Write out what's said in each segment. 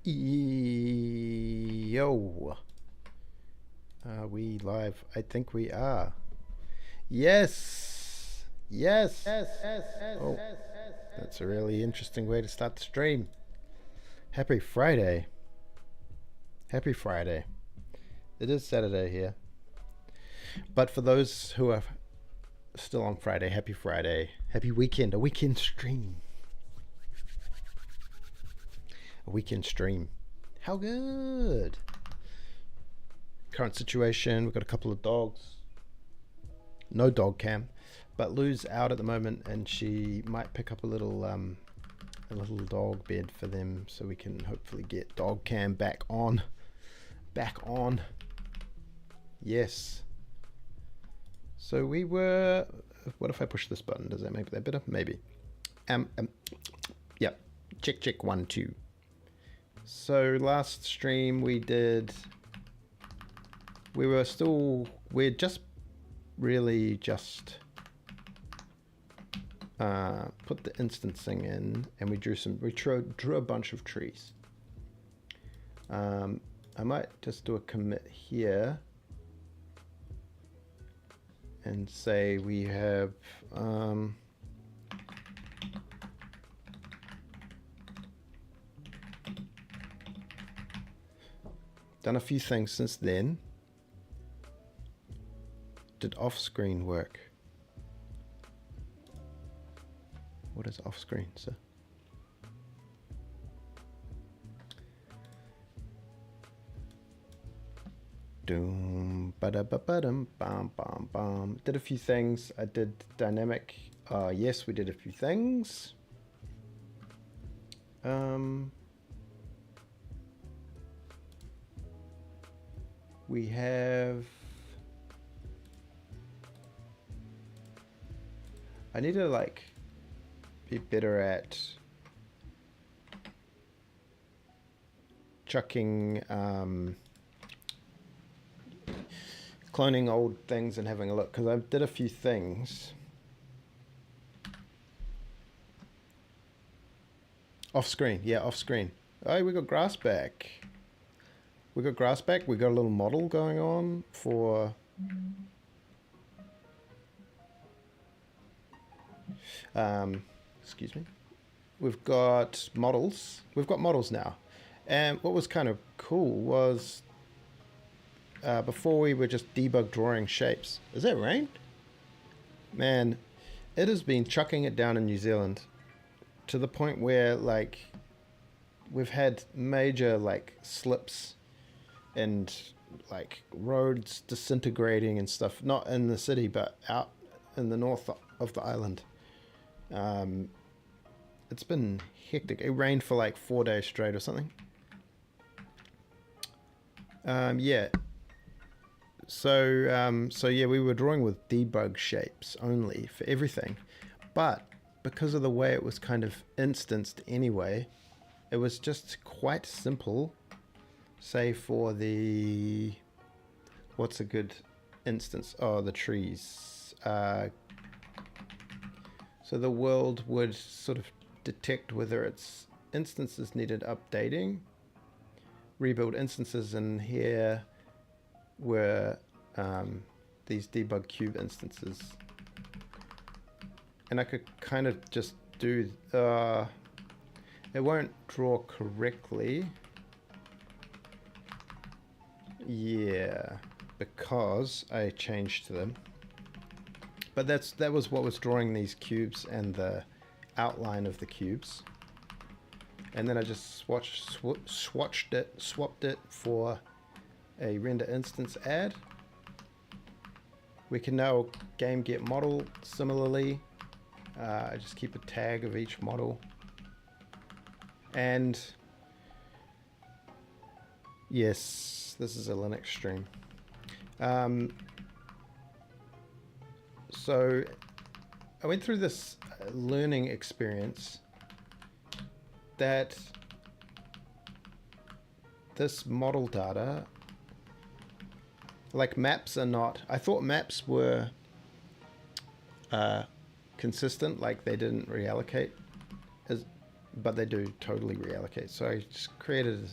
Yo, are we live? I think we are. Yes, yes. Oh, that's a really interesting way to start the stream. Happy Friday. Happy Friday. It is Saturday here. But for those who are still on Friday, happy Friday. Happy weekend. A weekend stream. A weekend stream. How good. Current situation, we've got a couple of dogs. No dog cam, but Lou's out at the moment, and she might pick up a little dog bed for them, so we can hopefully get dog cam back on. Back on. Yes. So we were. What if I push this button? Does that make that better? Maybe. Yep. Check 1 2. So last stream we did. We're just really just put the instancing in, and we drew a bunch of trees. I might just do a commit here and say we have done a few things since then. Did off-screen work? What is off-screen, sir? Doom, ba-da-ba-ba-dum, bam, bam, bam. Did a few things. I did dynamic. Yes, we did a few things. We have. I need to be better at chucking, cloning old things and having a look, because I did a few things. Off screen, yeah, off screen. Oh, we got grass back. We got grass back. We got a little model going on for. Excuse me. We've got models. We've got models now. And what was kind of cool was before we were just debug drawing shapes. Is that rain? Man, it has been chucking it down in New Zealand to the point where we've had major slips and roads disintegrating and stuff. Not in the city, but out in the north of the island. It's been hectic. It rained for 4 days straight or something. Yeah. So yeah, we were drawing with debug shapes only for everything, but because of the way it was kind of instanced anyway, it was just quite simple. Say for the, what's a good instance? Oh, the trees. So the world would sort of detect whether its instances needed updating. Rebuild instances, and here were these debug cube instances. And I could kind of just do, it won't draw correctly. Yeah, because I changed them. But that was what was drawing these cubes and the outline of the cubes. And then I just swapped it for a render instance add. We can now game get model similarly. I just keep a tag of each model. And yes, this is a Linux stream. So I went through this learning experience that this model data, maps are not, I thought maps were consistent, they didn't reallocate but they do totally reallocate. So I just created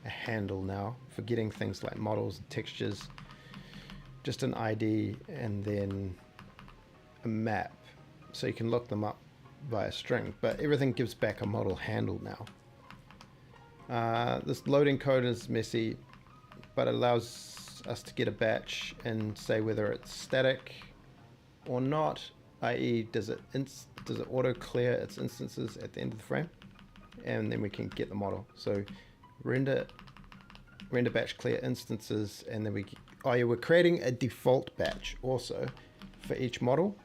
a handle now for getting things like models and textures, just an ID and then a map, so you can look them up via string, but everything gives back a model handle now. This loading code is messy, but it allows us to get a batch and say whether it's static or not, i.e. does it auto clear its instances at the end of the frame, and then we can get the model. So render batch clear instances, and then we're creating a default batch also for each model.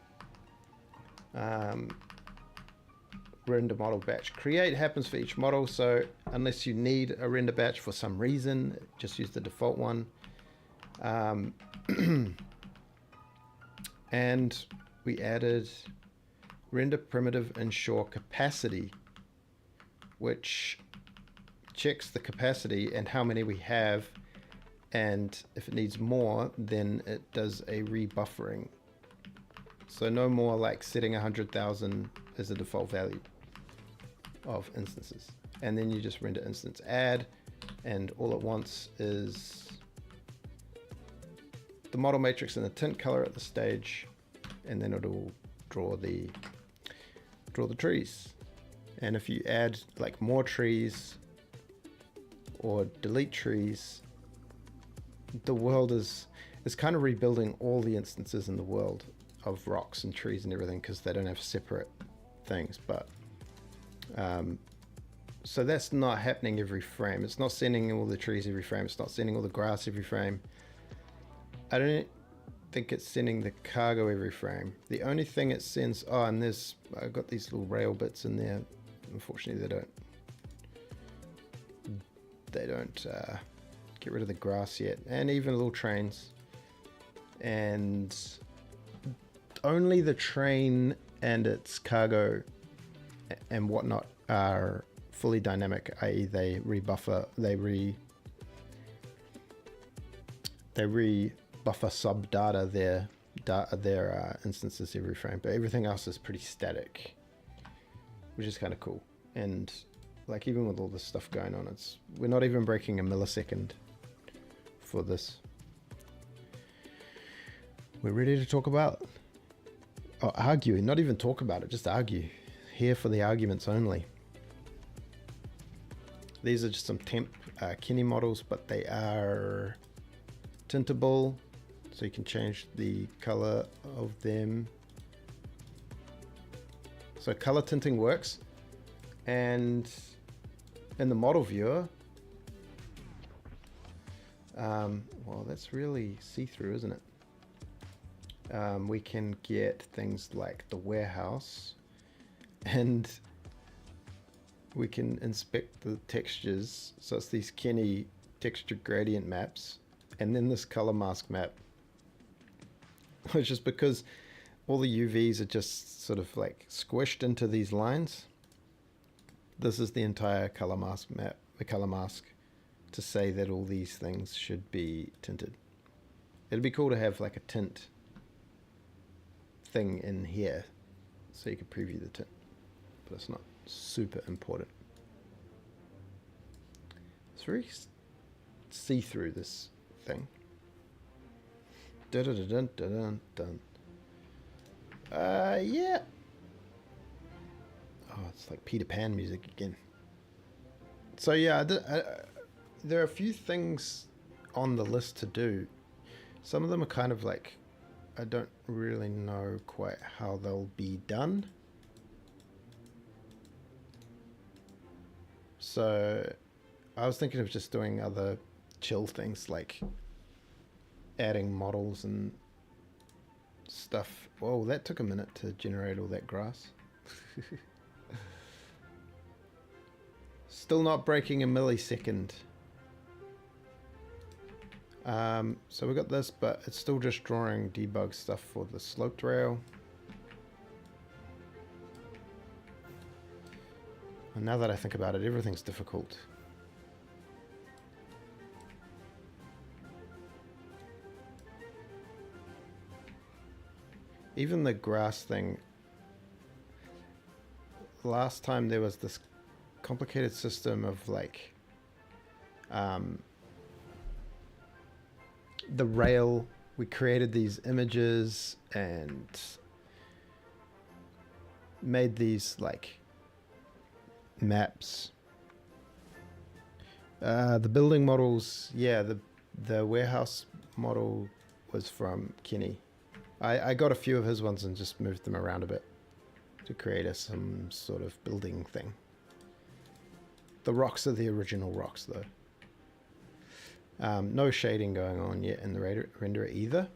Render model batch create happens for each model, so unless you need a render batch for some reason, just use the default one. And we added render primitive ensure capacity, which checks the capacity and how many we have, and if it needs more, then it does a rebuffering. So no more like setting 100,000 as a default value of instances. And then you just render instance add, and all it wants is the model matrix and the tint color at the stage, and then it'll draw the trees. And if you add like more trees or delete trees, the world is kind of rebuilding all the instances in the world of rocks and trees and everything, because they don't have separate things. But so that's not happening every frame. It's not sending all the trees every frame. It's not sending all the grass every frame. I don't think it's sending the cargo every frame. The only thing it sends, and I've got these little rail bits in there. Unfortunately, they don't get rid of the grass yet, and even little trains. And only the train and its cargo and whatnot are fully dynamic, i.e. they rebuffer, they rebuffer sub data their instances every frame, but everything else is pretty static, which is kind of cool. And like, even with all this stuff going on, we're not even breaking a millisecond for this. We're ready to talk about, argue, not even talk about it, just argue. Here for the arguments only. These are just some temp Kenny models, but they are tintable, so you can change the color of them. So color tinting works, and in the model viewer, well, that's really see-through, isn't it? We can get things like the warehouse, and we can inspect the textures. So it's these Kenny texture gradient maps, and then this color mask map, which is because all the UVs are just sort of like squished into these lines. This is the entire color mask map, the color mask, to say that all these things should be tinted. It'd be cool to have like a tint thing in here so you could preview the tint, but it's not super important. It's very see-through, this thing. Dun dun dun dun dun. Yeah. Oh, it's like Peter Pan music again. So yeah, there are a few things on the list to do. Some of them are kind of like, I don't really know quite how they'll be done. So I was thinking of just doing other chill things, like adding models and stuff. Whoa, that took a minute to generate all that grass. Still not breaking a millisecond. So we got this, but it's still just drawing debug stuff for the sloped rail. And now that I think about it, everything's difficult. Even the grass thing. Last time there was this complicated system of like the rail. We created these images and made these like maps. The building models, yeah, the warehouse model was from Kenny. I got a few of his ones and just moved them around a bit to create some sort of building thing. The rocks are the original rocks though. No shading going on yet in the renderer either.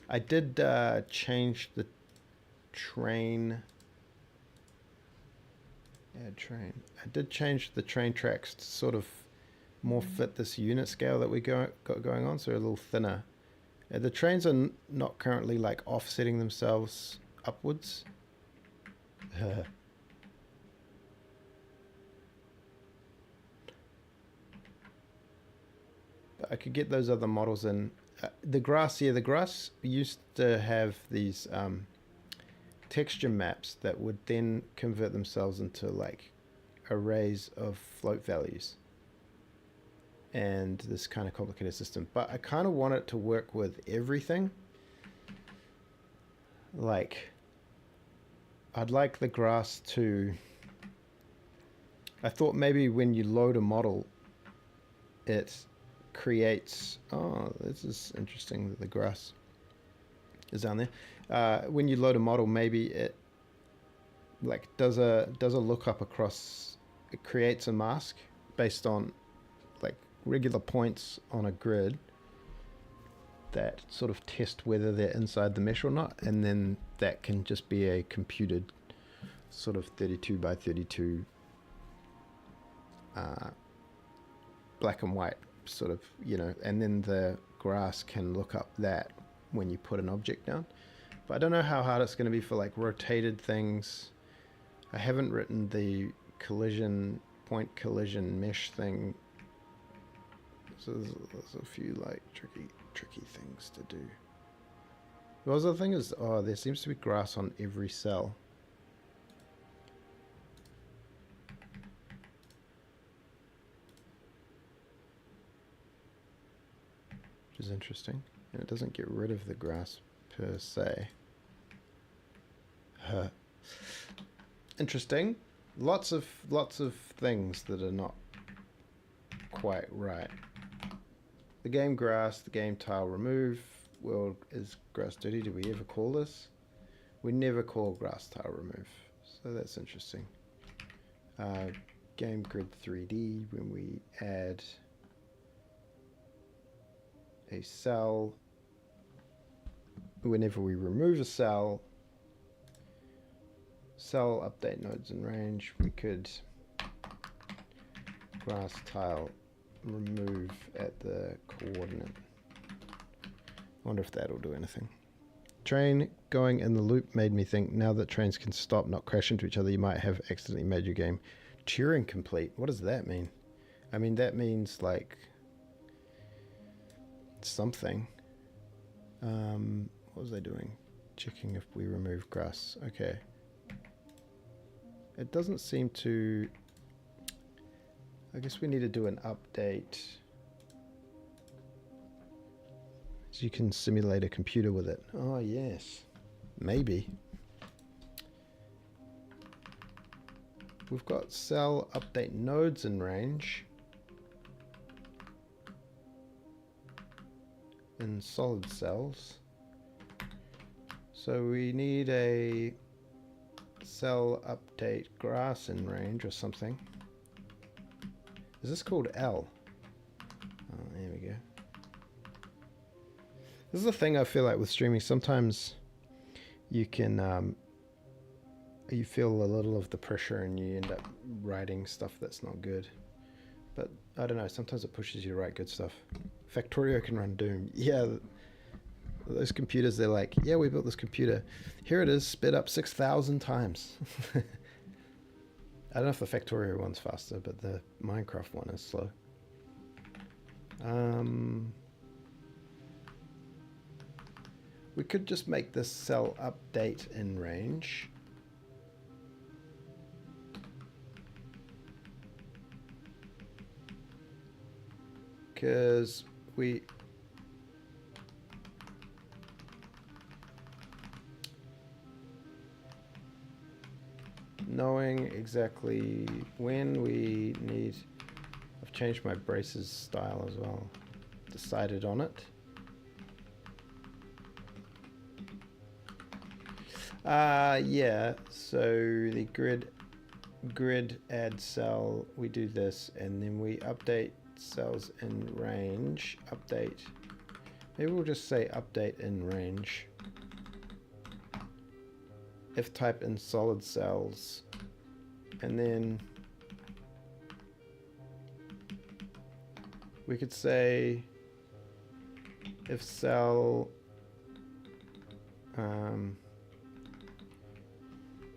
I did change the train. Add train. I did change the train tracks to sort of more fit this unit scale that we got going on, so a little thinner. The trains are not currently like offsetting themselves upwards. But I could get those other models in. The grass used to have these texture maps that would then convert themselves into like arrays of float values. And this kind of complicated system. But I kind of want it to work with everything. Like, I'd like the grass to... I thought maybe when you load a model, it creates... Oh, this is interesting that the grass is down there. When you load a model, maybe it like does a lookup across... It creates a mask based on like regular points on a grid that sort of test whether they're inside the mesh or not, and then that can just be a computed sort of 32 by 32 black and white sort of, you know, and then the grass can look up that when you put an object down. But I don't know how hard it's going to be for like rotated things. I haven't written the point collision mesh thing. So there's a few like tricky things to do. The other thing is, there seems to be grass on every cell. Which is interesting. And it doesn't get rid of the grass per se. Interesting. Lots of things that are not quite right. The game grass, the game tile remove. World is grass dirty. Did we ever call this? We never call grass tile remove. So that's interesting. Game grid 3D, when we add a cell, whenever we remove a cell update nodes in range, we could grass tile remove at the coordinate. I wonder if that'll do anything. Train going in the loop made me think, now that trains can stop, not crash into each other, you might have accidentally made your game Turing complete. What does that mean? I mean, that means like something. What was I doing? Checking if we remove grass. Okay. It doesn't seem to... I guess we need to do an update. So you can simulate a computer with it. Oh, yes. Maybe. We've got cell update nodes in range. In solid cells. So we need a cell update grass in range or something. Is this called L? Oh, there we go. This is the thing I feel like with streaming. Sometimes you can, you feel a little of the pressure and you end up writing stuff that's not good. But I don't know, sometimes it pushes you to write good stuff. Factorio can run Doom. Yeah, those computers, they're like, yeah, we built this computer. Here it is, sped up 6,000 times. I don't know if the Factorio one's faster, but the Minecraft one is slow. We could just make this cell update in range. Because knowing exactly when we need, I've changed my braces style as well, decided on it. Yeah, so the grid add cell, we do this and then we update cells in range, update, maybe we'll just say update in range, if type in solid cells, and then we could say if cell,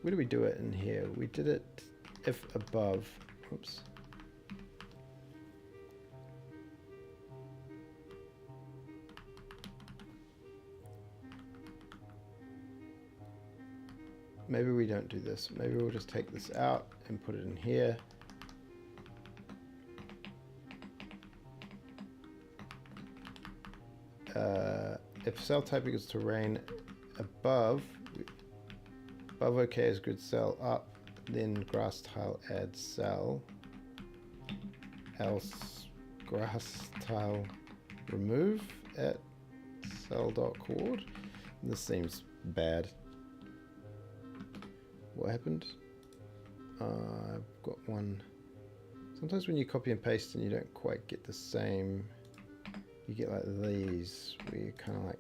where do we do it in here? We did it if above, oops. Maybe we don't do this. Maybe we'll just take this out and put it in here. If cell type equals terrain above OK is grid cell up, then grass tile add cell, else grass tile remove at cell.coord. This seems bad. What happened? I've got one. Sometimes when you copy and paste and you don't quite get the same, you get like these where you kind of like,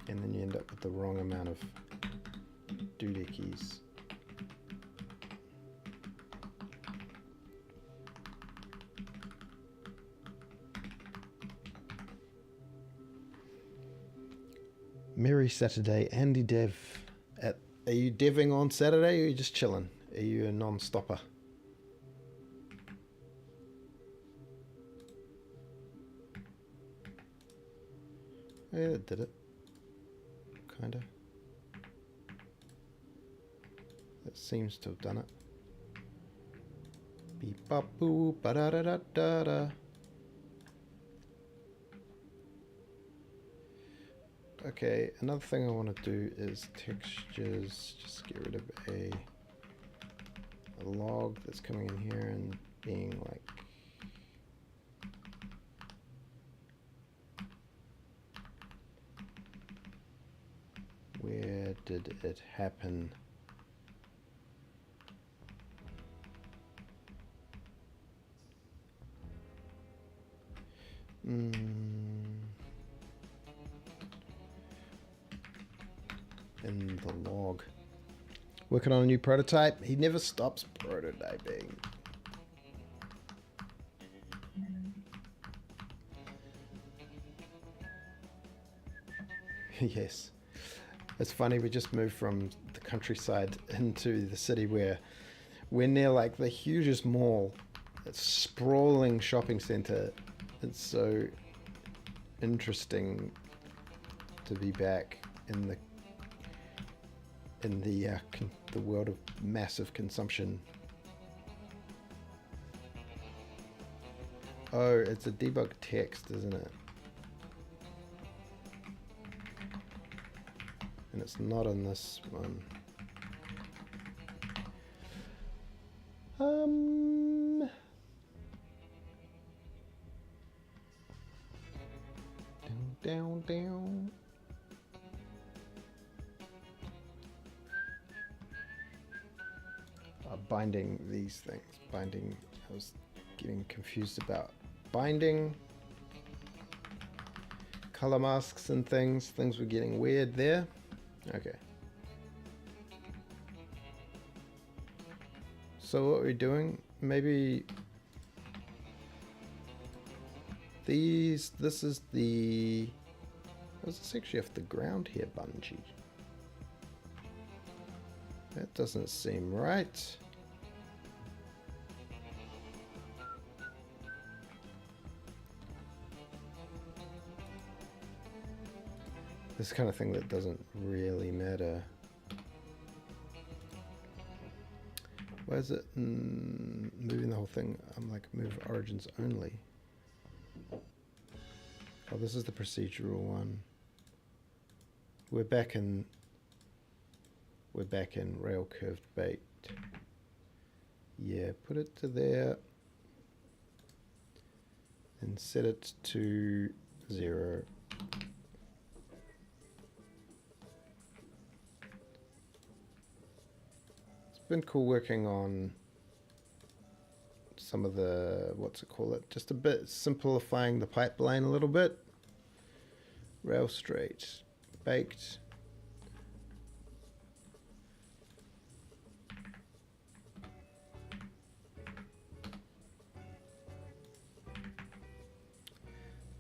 and then you end up with the wrong amount of doohickeys. Merry Saturday, Andy Dev. Are you deving on Saturday or are you just chilling? Are you a non-stopper? Yeah, that did it. Kinda. That seems to have done it. Beep bop boo ba da da da da da. Okay, another thing I want to do is textures. Just get rid of a log that's coming in here and being like, where did it happen? In the log. Working on a new prototype. He never stops prototyping. Yes. It's funny, we just moved from the countryside into the city where we're near like the hugest mall. It's sprawling shopping center. It's so interesting to be back in the world of massive consumption. Oh, it's a debug text, isn't it? And it's not on this one. Down. Binding these things. Binding, I was getting confused about binding. Color masks and things. Things were getting weird there. Okay. So what we're doing, maybe this is the, was this actually off the ground here, Bungie? That doesn't seem right. This kind of thing that doesn't really matter. Why is it moving the whole thing? I'm like, move origins only. Oh, this is the procedural one. We're back in rail curved baked. Yeah, put it to there and set it to 0. It's been cool working on some of the, what's it call it, just a bit simplifying the pipeline a little bit. Rail straight, baked.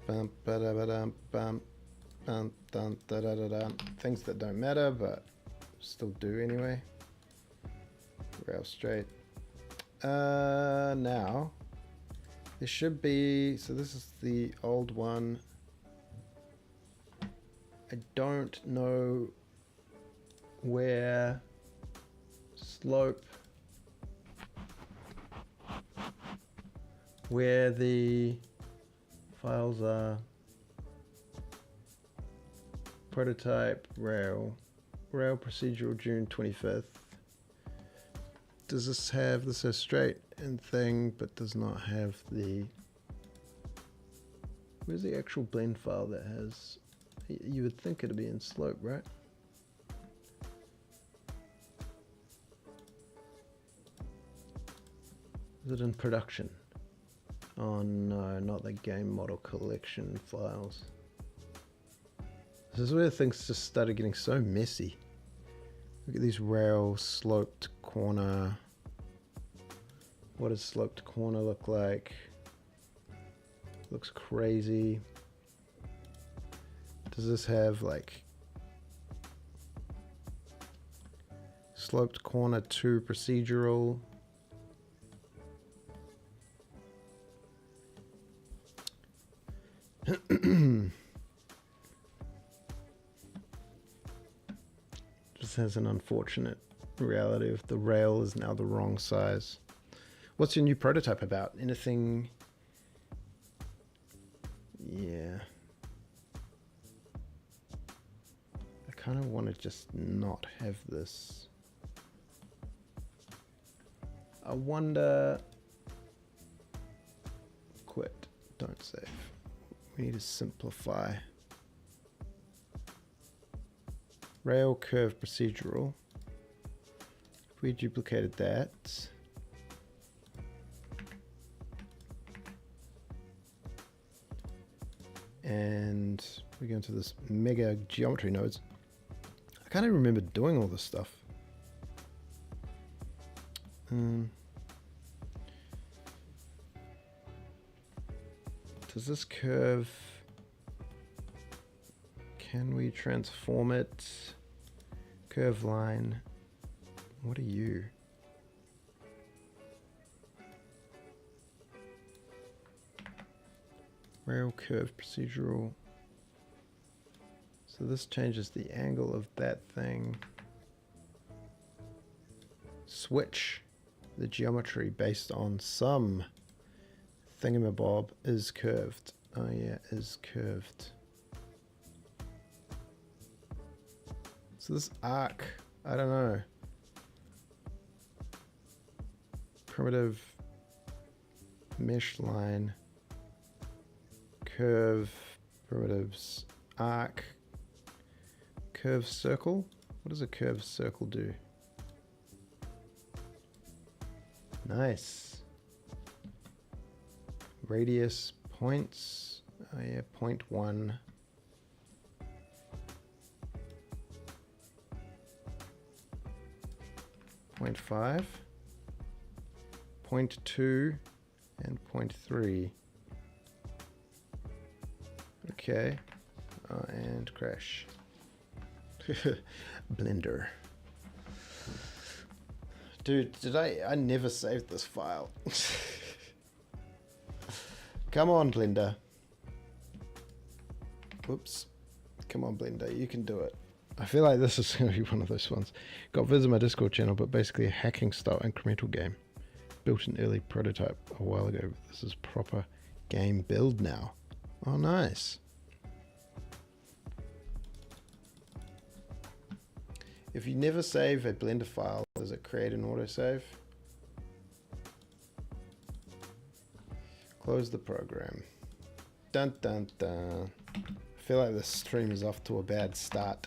Bum, ba-da-ba-dum, bum, bum, dum, da-da-da-dum. Things that don't matter, but still do anyway. Rail straight. Now, there should be, so this is the old one. I don't know where slope, where the files are. Prototype rail procedural June 25th. Does this have, this is straight and thing, but does not have the, where's the actual blend file that has, you would think it'd be in slope, right? Is it in production? Oh no, not the game model collection files. This is where things just started getting so messy. Look at these rail sloped corner. What does sloped corner look like? Looks crazy. Does this have like sloped corner 2 procedural? Just has an unfortunate reality of the rail is now the wrong size. What's your new prototype about? Anything? Yeah. I kind of want to just not have this. I wonder. Quit. Don't save. We need to simplify. Rail curve procedural. If we duplicated that. And we go into this mega geometry nodes. I can't even remember doing all this stuff. Does this curve, can we transform it? Curve line, what are you? Rail curve procedural. So this changes the angle of that thing. Switch the geometry based on some thingamabob is curved. Oh yeah, is curved. So this arc, I don't know. Primitive mesh line, curve, primitives, arc, curve circle. What does a curve circle do? Nice. Radius points. Oh yeah, 0.1. Point 0.5, 0.2, and 0.3. Okay, and crash. Blender. Dude, I never saved this file. Come on, Blender. Whoops. Come on, Blender, you can do it. I feel like this is going to be one of those ones. Got visit my Discord channel, but basically a hacking style incremental game. Built an early prototype a while ago. This is proper game build now. Oh, nice. If you never save a Blender file, does it create an autosave? Close the program. Dun dun dun. I feel like this stream is off to a bad start.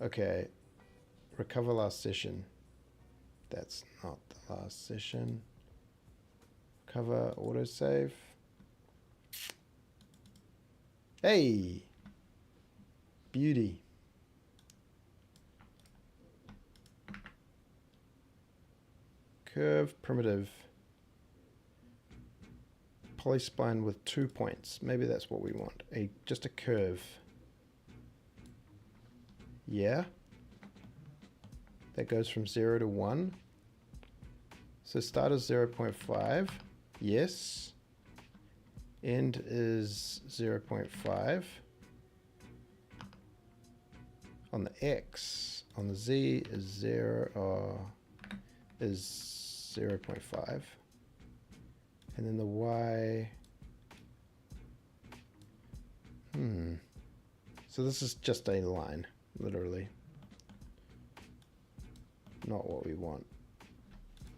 Okay, recover last session. That's not the last session. Cover autosave. Hey! Beauty. Curve primitive. Polyspline with 2 points. Maybe that's what we want. Just a curve. Yeah. That goes from 0 to 1. So start is 0.5. Yes. End is 0.5. On the X, on the Z is 0.5. And then the Y. So this is just a line. Literally. Not what we want.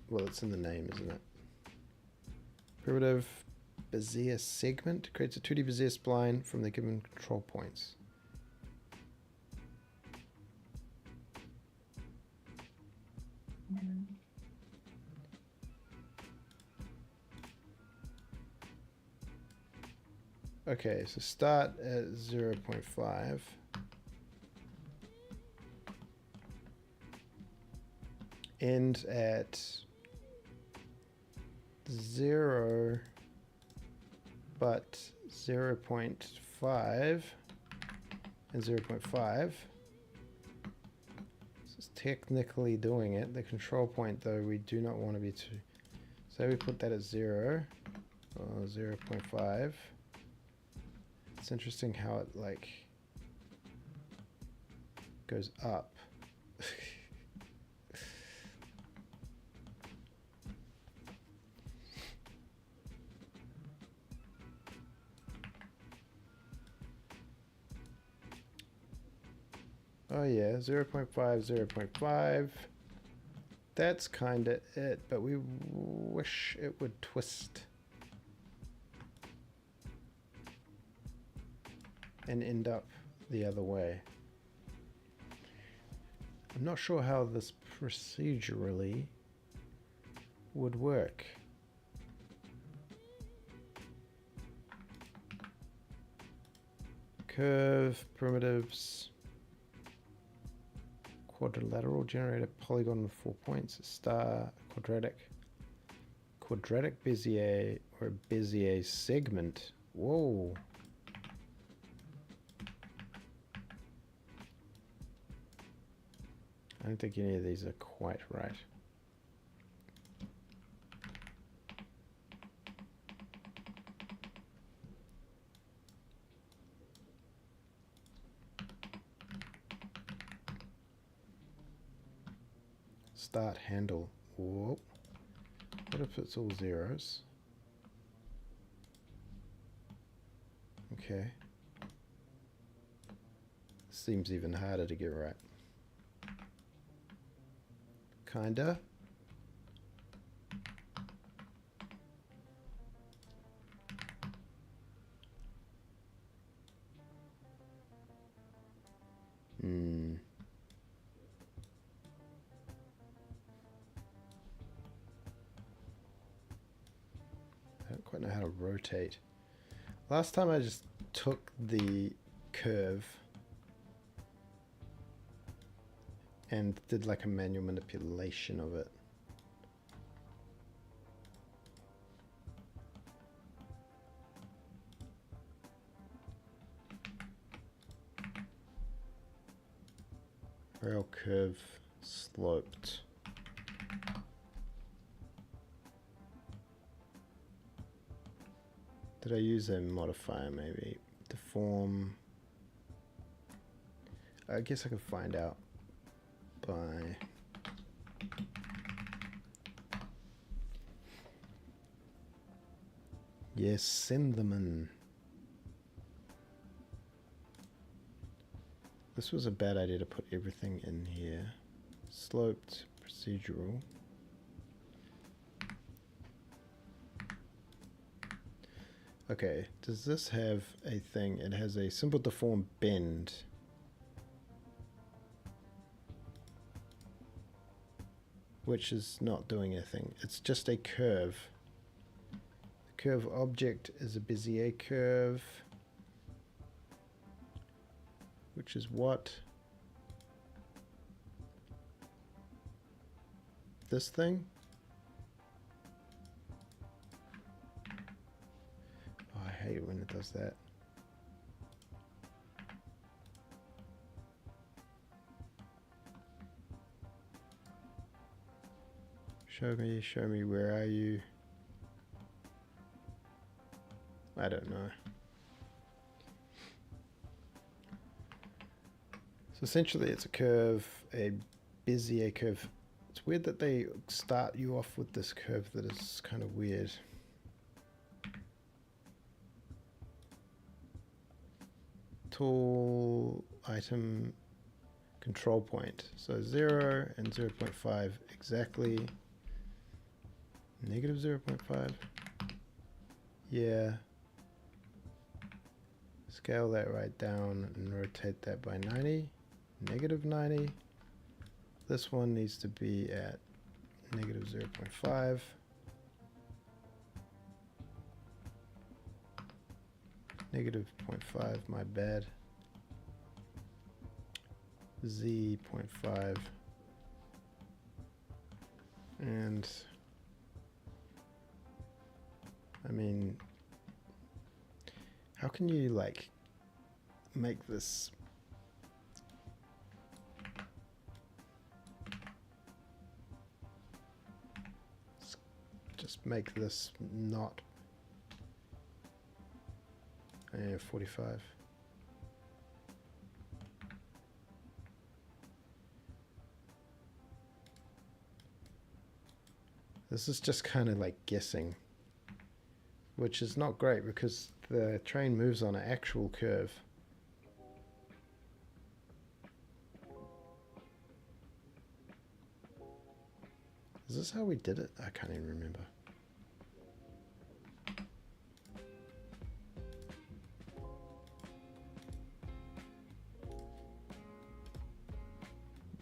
Well, it's in the name, isn't it? Primitive Bezier segment creates a 2D Bezier spline from the given control points. Okay, so start at 0.5. End at 0, but 0.5 and 0.5. This is technically doing it. The control point, though, we do not want to be too. So we put that at 0 or 0.5. It's interesting how it like goes up. Oh yeah, 0.5, 0.5. That's kind of it, but we wish it would twist and end up the other way. I'm not sure how this procedurally would work. Curve, primitives, quadrilateral, generate a polygon with 4 points, a star, quadratic Bezier, or a Bezier segment. Whoa. I don't think any of these are quite right. Start handle. Whoa. What if it's all zeros? Okay. Seems even harder to get right. Kinda. I don't quite know how to rotate. Last time I just took the curve and did like a manual manipulation of it. Rail curve sloped. Did I use a modifier maybe? Deform. I guess I can find out by... Yes, send them in. This was a bad idea to put everything in here. Sloped, procedural. Okay, does this have a thing? It has a simple deform bend. Which is not doing anything. It's just a curve. The curve object is a Bezier curve. Which is what? This thing? Oh, I hate it when it does that. Show me, where are you? I don't know. So essentially it's a curve, a Bezier curve. It's weird that they start you off with this curve that is kind of weird. Tool, item, control point. So 0 and 0.5 exactly. Negative 0.5. Yeah. Scale that right down and rotate that by 90. Negative 90. This one needs to be at negative 0.5. Negative 0.5, my bad. Z 0.5. And I mean, how can you like make this just make this not 45. This is just kind of like guessing, which is not great because the train moves on an actual curve. Is this how we did it? I can't even remember.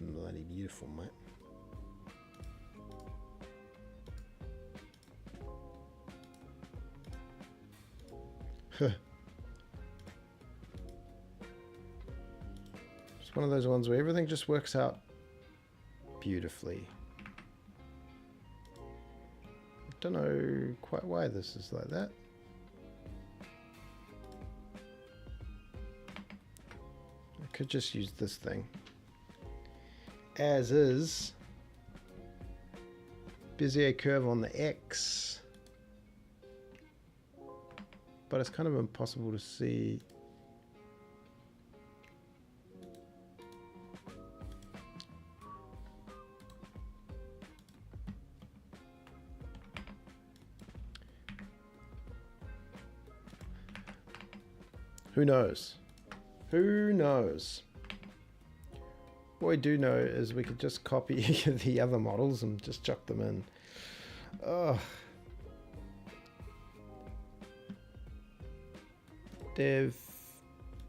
Bloody beautiful, mate. It's one of those ones where everything just works out beautifully. I don't know quite why this is like that. I could just use this thing as is. Bezier curve on the X. But it's kind of impossible to see. Who knows? Who knows? What we do know is we could just copy the other models and just chuck them in. Oh. Dev,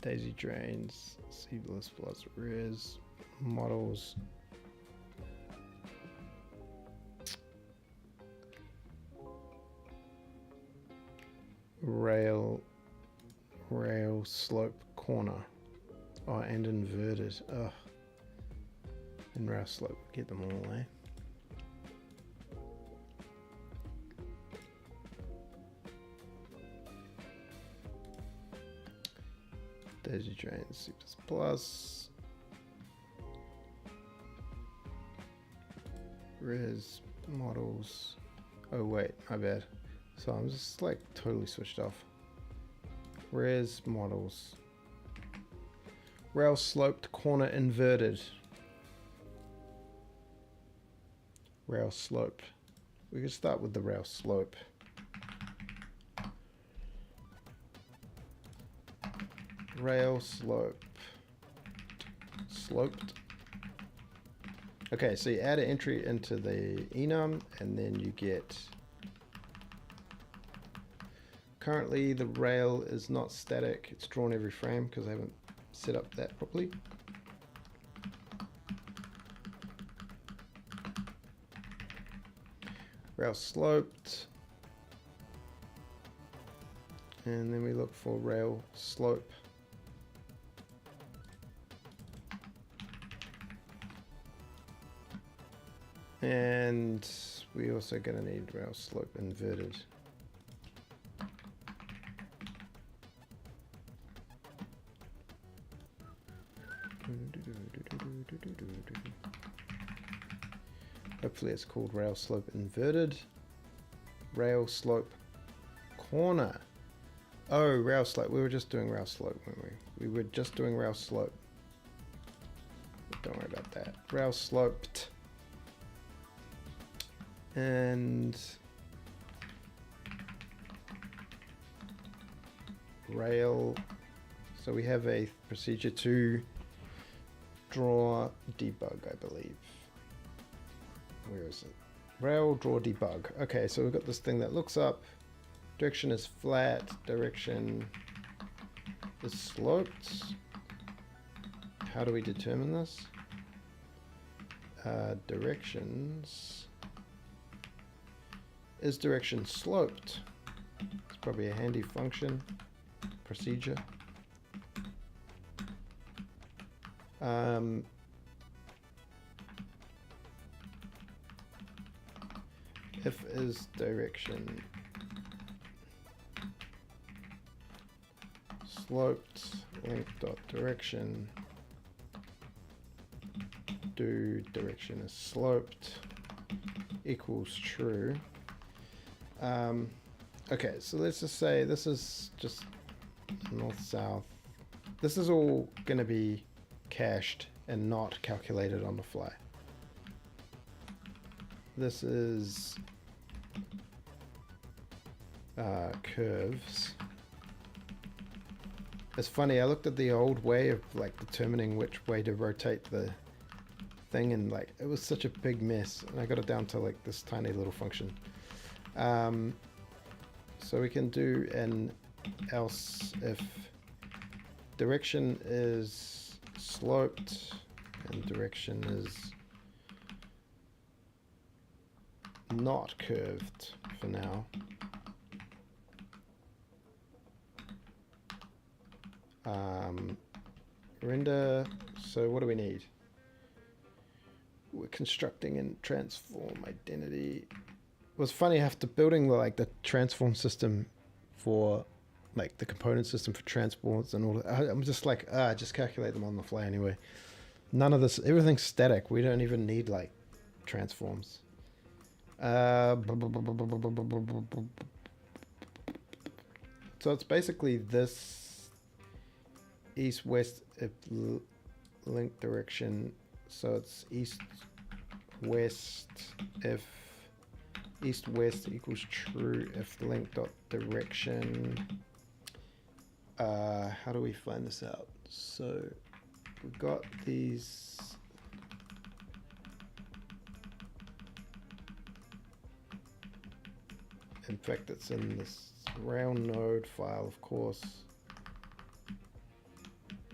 daisy drains, C++, res, models. Rail slope corner. Oh, and inverted. Oh. And rail slope, get them all, eh? Daisy drain, C++. Res, models. Oh wait, my bad. So I'm just like totally switched off. Where's models? Rail sloped, corner inverted. Rail slope. We could start with the rail slope. Rail slope. Sloped. Okay, so you add an entry into the enum and then you get... Currently the rail is not static, it's drawn every frame because I haven't set up that properly. Rail sloped. And then we look for rail slope. And we also gonna need rail slope inverted. Hopefully it's called rail slope inverted. Rail slope corner. Oh, rail slope. We were just doing rail slope, weren't we? We were just doing rail slope. Don't worry about that. Rail sloped. And rail. So we have a procedure to draw debug, I believe. Where is it? Rail draw debug. Okay, so we've got this thing that looks up. Direction is flat. Direction is sloped. How do we determine this? Directions. Is direction sloped? It's probably a handy function. Procedure. If is direction sloped length dot direction do direction is sloped equals true. Okay, so let's just say this is just north-south. This is all going to be cached and not calculated on the fly. This is curves. It's funny, I looked at the old way of like determining which way to rotate the thing and like it was such a big mess, and I got it down to like this tiny little function. So we can do an else if direction is sloped and direction is not curved for now. Render, so what do we need? We're constructing and transform identity. It was funny after building the transform system for like the component system for transports and all that. I'm just like, just calculate them on the fly anyway. None of this, everything's static. We don't even need like transforms. So it's basically this east west if link direction. So it's east west if east west equals true if link dot direction. How do we find this out? So we've got these. In fact, it's in this round node file, of course.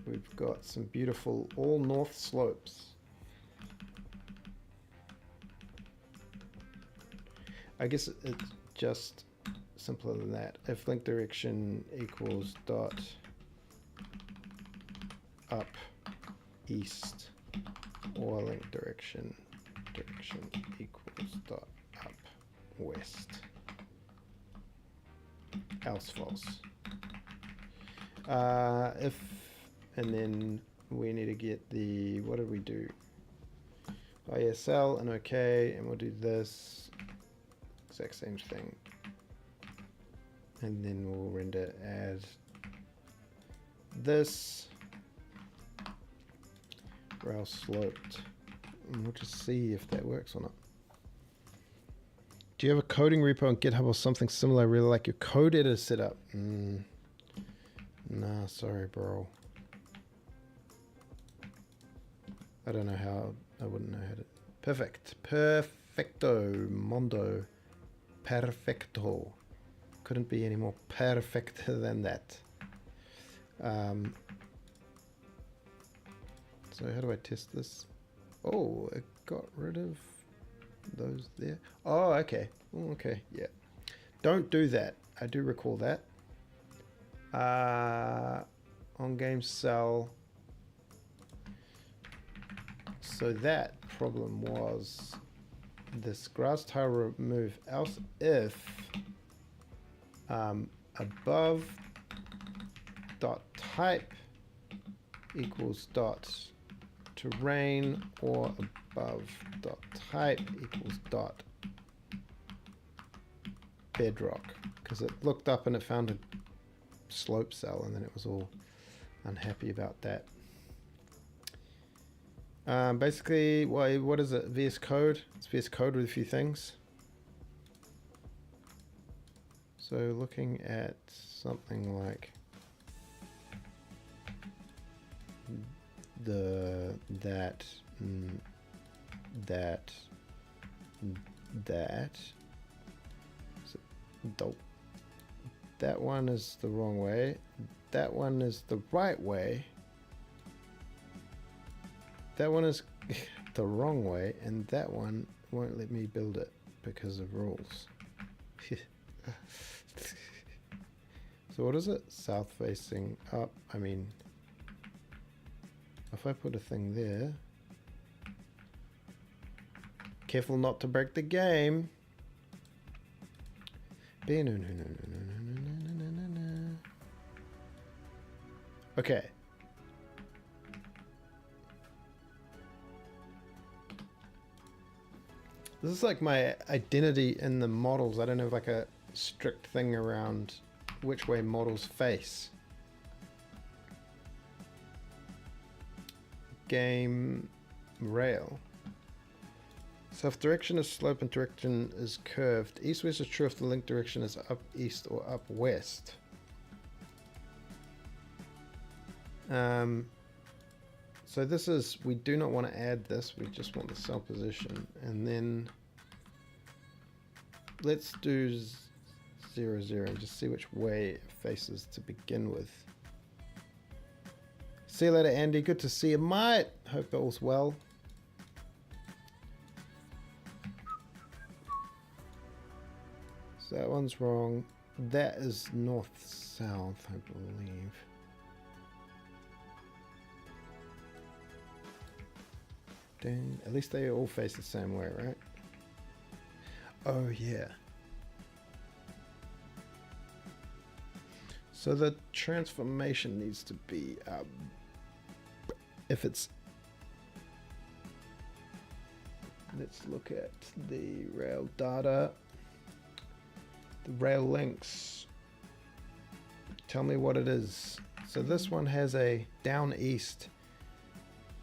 We've got some beautiful all north slopes. I guess it's just simpler than that. If link direction equals dot up east or link direction equals dot up west. Else false. And then we need to get the, what did we do? ISL and OK, and we'll do this exact same thing. And then we'll render add this rail sloped. And we'll just see if that works or not. Do you have a coding repo on GitHub or something similar? I really like your code editor setup. Nah, sorry, bro. I don't know how. I wouldn't know how to. Perfect. Perfecto. Mondo. Perfecto. Couldn't be any more perfect than that. So how do I test this? Oh, it got rid of those there. Oh, okay. Oh, okay, yeah. Don't do that. I do recall that. On game cell. So that problem was this grass tile remove else if above dot type equals dot terrain or above dot type equals dot bedrock, because it looked up and it found a slope cell and then it was all unhappy about that. Basically, what is it? VS Code. It's VS Code with a few things. So looking at something like that. So, that one is the wrong way. That one is the right way. That one is the wrong way, and that one won't let me build it because of rules. So what is it? South facing up. I mean, if I put a thing there, careful not to break the game. Okay. This is like my identity in the models. I don't have like a strict thing around which way models face. Game rail. So if direction is slope and direction is curved, east-west is true if the link direction is up-east or up-west. So this is, we do not want to add this, we just want the cell position. And then let's do 0, 0 and just see which way it faces to begin with. See you later, Andy. Good to see you, mate. Hope all's well. So that one's wrong. That is north-south, I believe. Dang. At least they all face the same way, right? Oh, yeah. So the transformation needs to be, if it's, let's look at the rail data, the rail links. Tell me what it is. So this one has a down east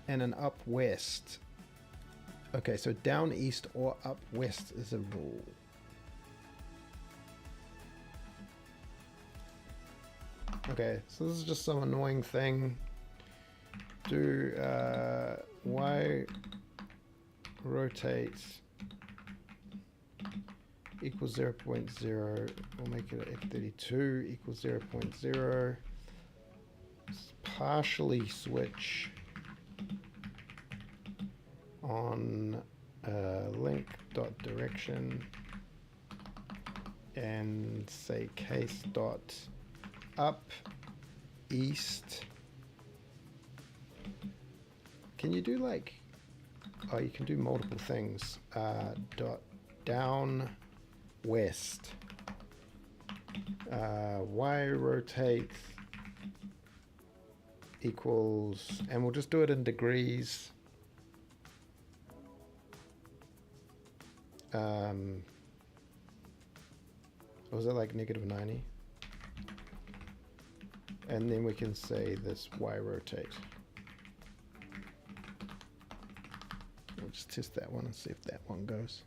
and an up west. Okay, so down east or up west is a rule. Okay, so this is just some annoying thing. Do y rotate equals 0.0. We'll make it x32 equals 0.0. Partially switch on link dot direction and say case dot up east. Can you do like, oh, you can do multiple things. Dot down west. Y rotate equals, and we'll just do it in degrees. Was it like -90? And then we can say this Y rotate. We'll just test that one and see if that one goes.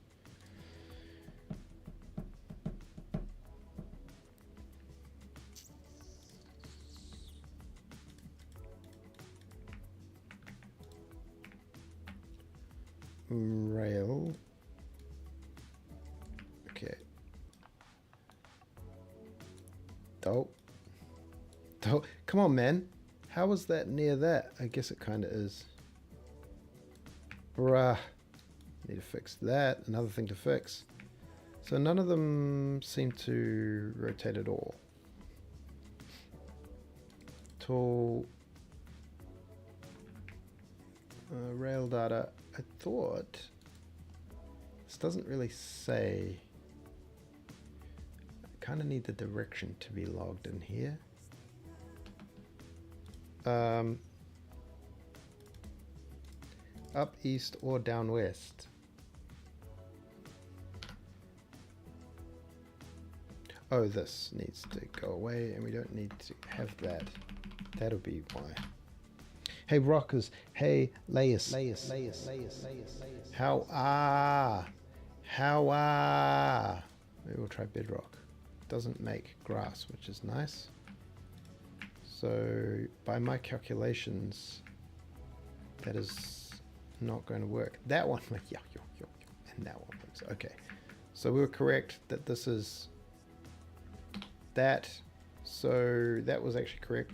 Rail. Okay. Dope. Dope. Come on, man. How was that near that? I guess it kind of is. Bruh. Need to fix that. Another thing to fix. So none of them seem to rotate at all. Tool. Rail data. I thought. This doesn't really say. I kind of need the direction to be logged in here. Up east or down west. Oh, this needs to go away and we don't need to have that. That'll be why. Hey rockers, hey Laius. How maybe we'll try bedrock. Doesn't make grass, which is nice. So by my calculations, that is not going to work. That one, and that one works. Okay, so we were correct that this is that. So that was actually correct.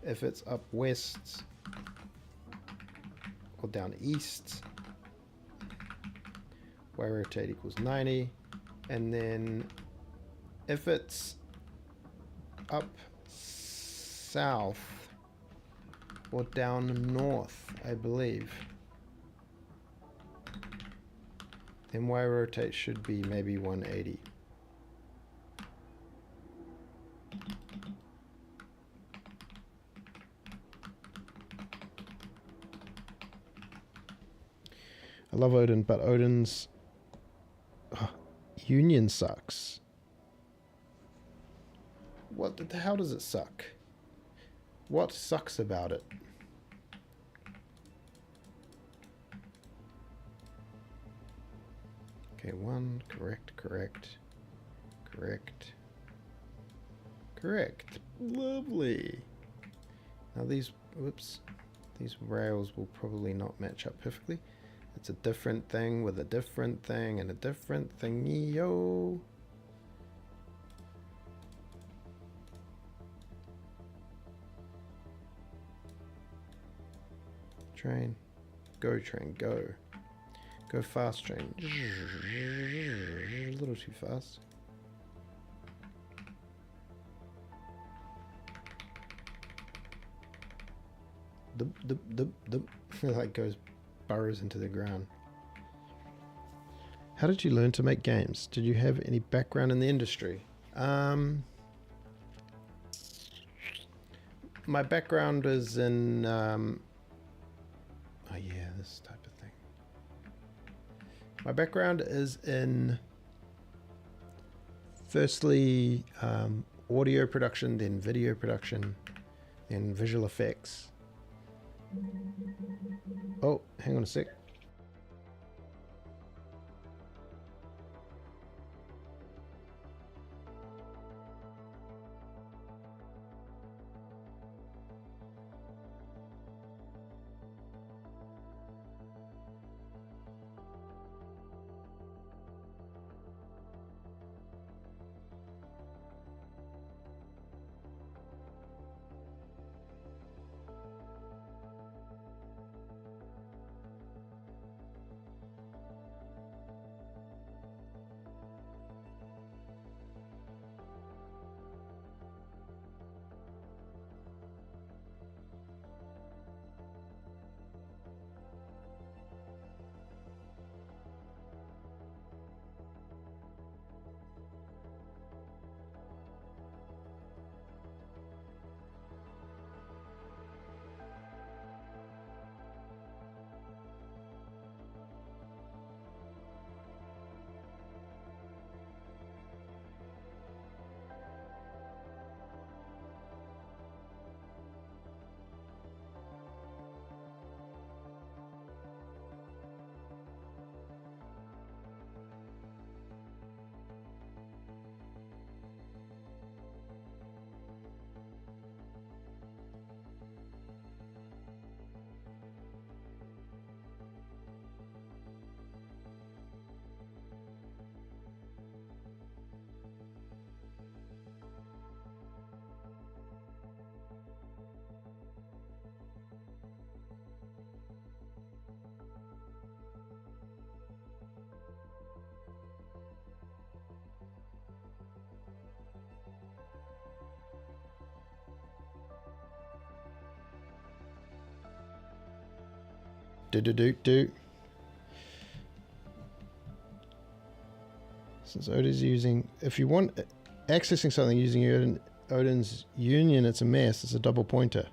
If it's up west or down east, Y rotate equals 90. And then if it's up south or down north, I believe, then Y rotate should be maybe 180. I love Odin, but Odin's union sucks. What? How does it suck? What sucks about it? Okay, one, correct. Lovely. Now these, whoops, these rails will probably not match up perfectly. It's a different thing with a different thing and a different thingy, yo. Train, go, go. Go fast, train. A little too fast. Like goes burrows into the ground. How did you learn to make games? Did you have any background in the industry? My background is in oh yeah, this type of thing. My background is in firstly audio production, then video production, then visual effects. Oh, hang on a sec. Do. Since Odin's using, if you want accessing something using Odin's union, it's a mess. It's a double pointer.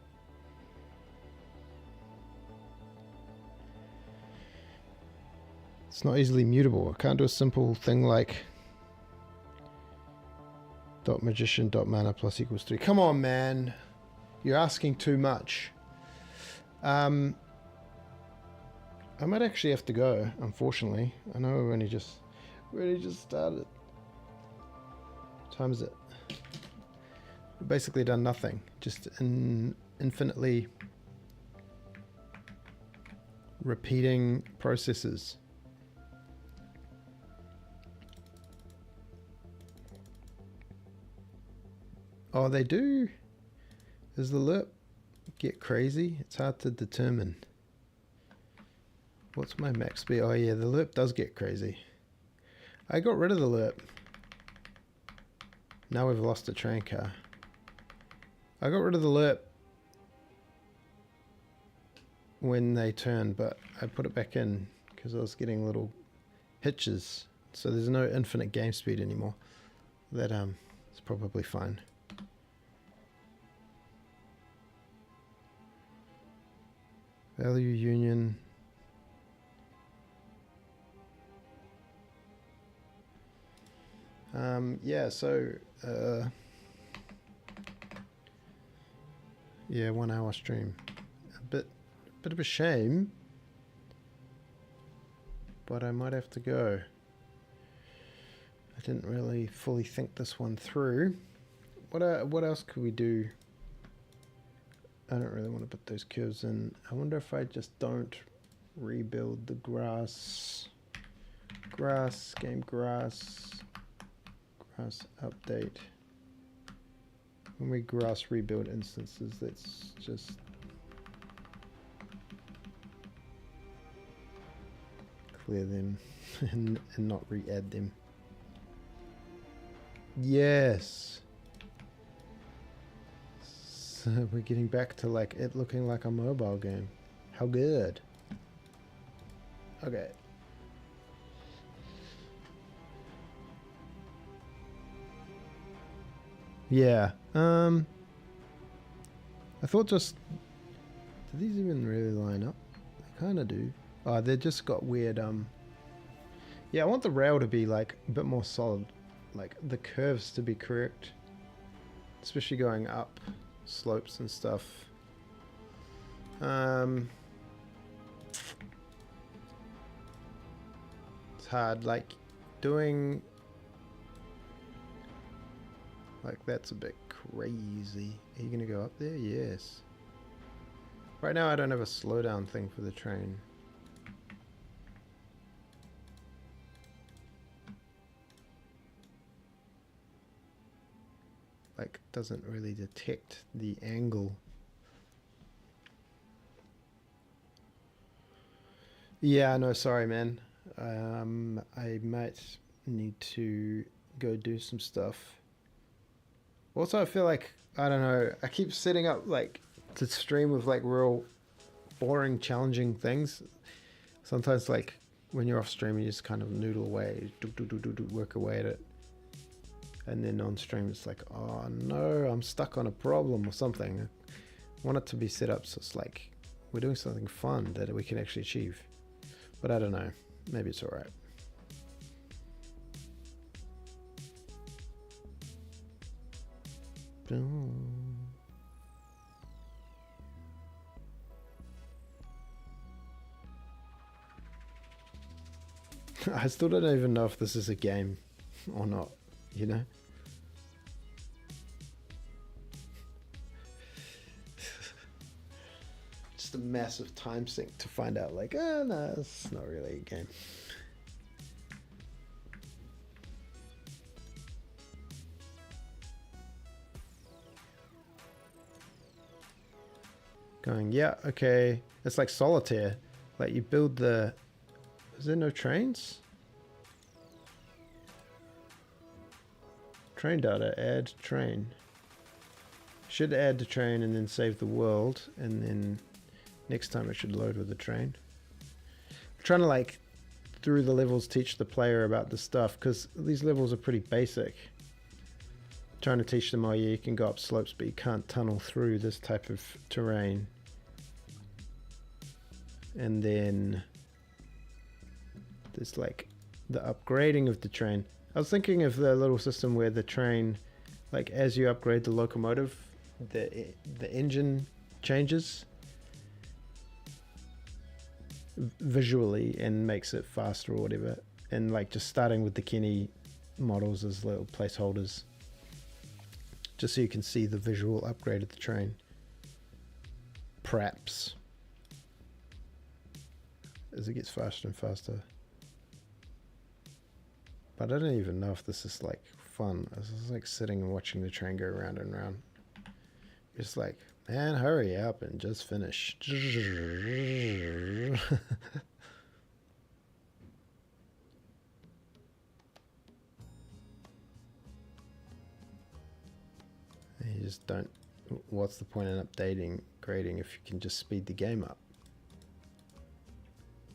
It's not easily mutable. I can't do a simple thing like dot magician dot mana plus equals 3. Come on, man. You're asking too much. I might actually have to go, unfortunately. I know we've only just started. What time is it? We've basically done nothing. Just infinitely repeating processes. Oh, they do. Does the lerp get crazy? It's hard to determine. What's my max speed? Oh yeah, the lerp does get crazy. I got rid of the lerp. Now we've lost a train car. I got rid of the lerp when they turned, but I put it back in because I was getting little hitches. So there's no infinite game speed anymore. That is probably fine. Value union. Yeah, so yeah, 1 hour stream. A bit of a shame, but I might have to go. I didn't really fully think this one through. What else could we do? I don't really want to put those curves in. I wonder if I just don't rebuild the grass game grass update. When we grass rebuild instances, let's just clear them and not re-add them. Yes. So we're getting back to like it looking like a mobile game. How good. Okay. Yeah. I thought just, do these even really line up? They kind of do. Oh, they just got weird. Yeah, I want the rail to be like a bit more solid, like the curves to be correct, especially going up slopes and stuff. It's hard, like doing like that's a bit crazy. Are you gonna go up there? Yes. Right now I don't have a slowdown thing for the train. Like doesn't really detect the angle. Yeah, no, sorry man. I might need to go do some stuff. Also, I feel like, I don't know, I keep setting up like to stream with like real boring, challenging things. Sometimes like when you're off stream, you just kind of noodle away, work away at it. And then on stream, it's like, oh no, I'm stuck on a problem or something. I want it to be set up so it's like we're doing something fun that we can actually achieve. But I don't know, maybe it's all right. I still don't even know if this is a game or not, you know? Just a massive time sink to find out like, oh no, it's not really a game. Going, yeah, okay. It's like solitaire. Like you build the... Is there no trains? Train data, add train. Should add the train and then save the world. And then next time it should load with the train. trying to like through the levels teach the player about the stuff, because these levels are pretty basic. Trying to teach them, oh yeah, you can go up slopes, but you can't tunnel through this type of terrain. And then there's like the upgrading of the train. I was thinking of the little system where the train, like as you upgrade the locomotive, the engine changes visually and makes it faster or whatever. And like just starting with the Kenny models as little placeholders, just so you can see the visual upgrade of the train. Perhaps as it gets faster and faster. But I don't even know if this is like fun. This is like sitting and watching the train go round and round. It's like, man, hurry up and just finish. You just don't. What's the point in updating, grading if you can just speed the game up?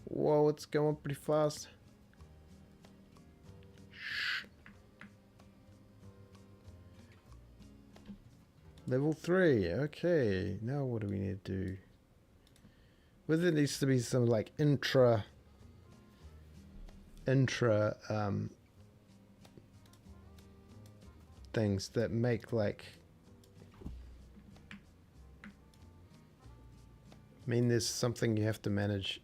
Whoa, it's going pretty fast. Level 3, okay. Now what do we need to do? Well, there needs to be some like intra things that make like, I mean, there's something you have to manage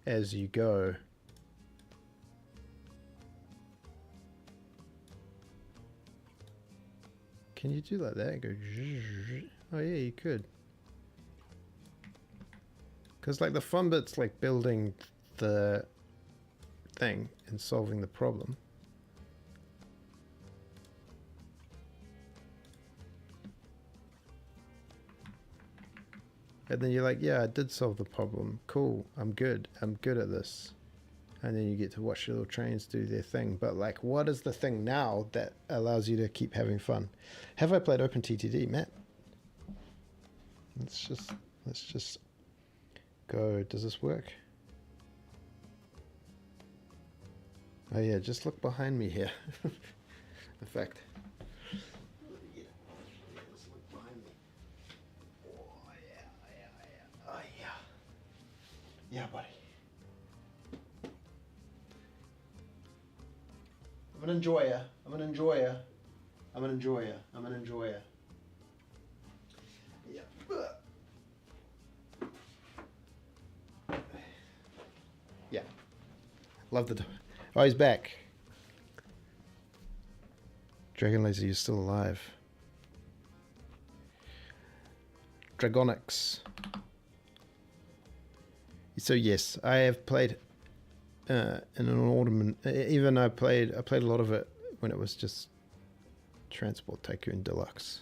as you go. Can you do like that? Go. Oh yeah, you could. Because like the fun bit's like building the thing and solving the problem. And then you're like, yeah, I did solve the problem. Cool, I'm good. I'm good at this. And then you get to watch your little trains do their thing. But like, what is the thing now that allows you to keep having fun? Have I played OpenTTD, Matt? Let's just go. Does this work? Oh yeah, just look behind me here. In fact, just look behind me. Oh yeah. Oh yeah. Yeah, buddy. I'm an enjoyer. I'm an enjoyer. I'm an enjoyer. I'm an enjoyer. Yeah. Yeah. Love the. Oh, he's back. Dragon Laser, you're still alive. Dragonix. So yes, I have played. In an ornament, even I played a lot of it when it was just Transport Tycoon Deluxe.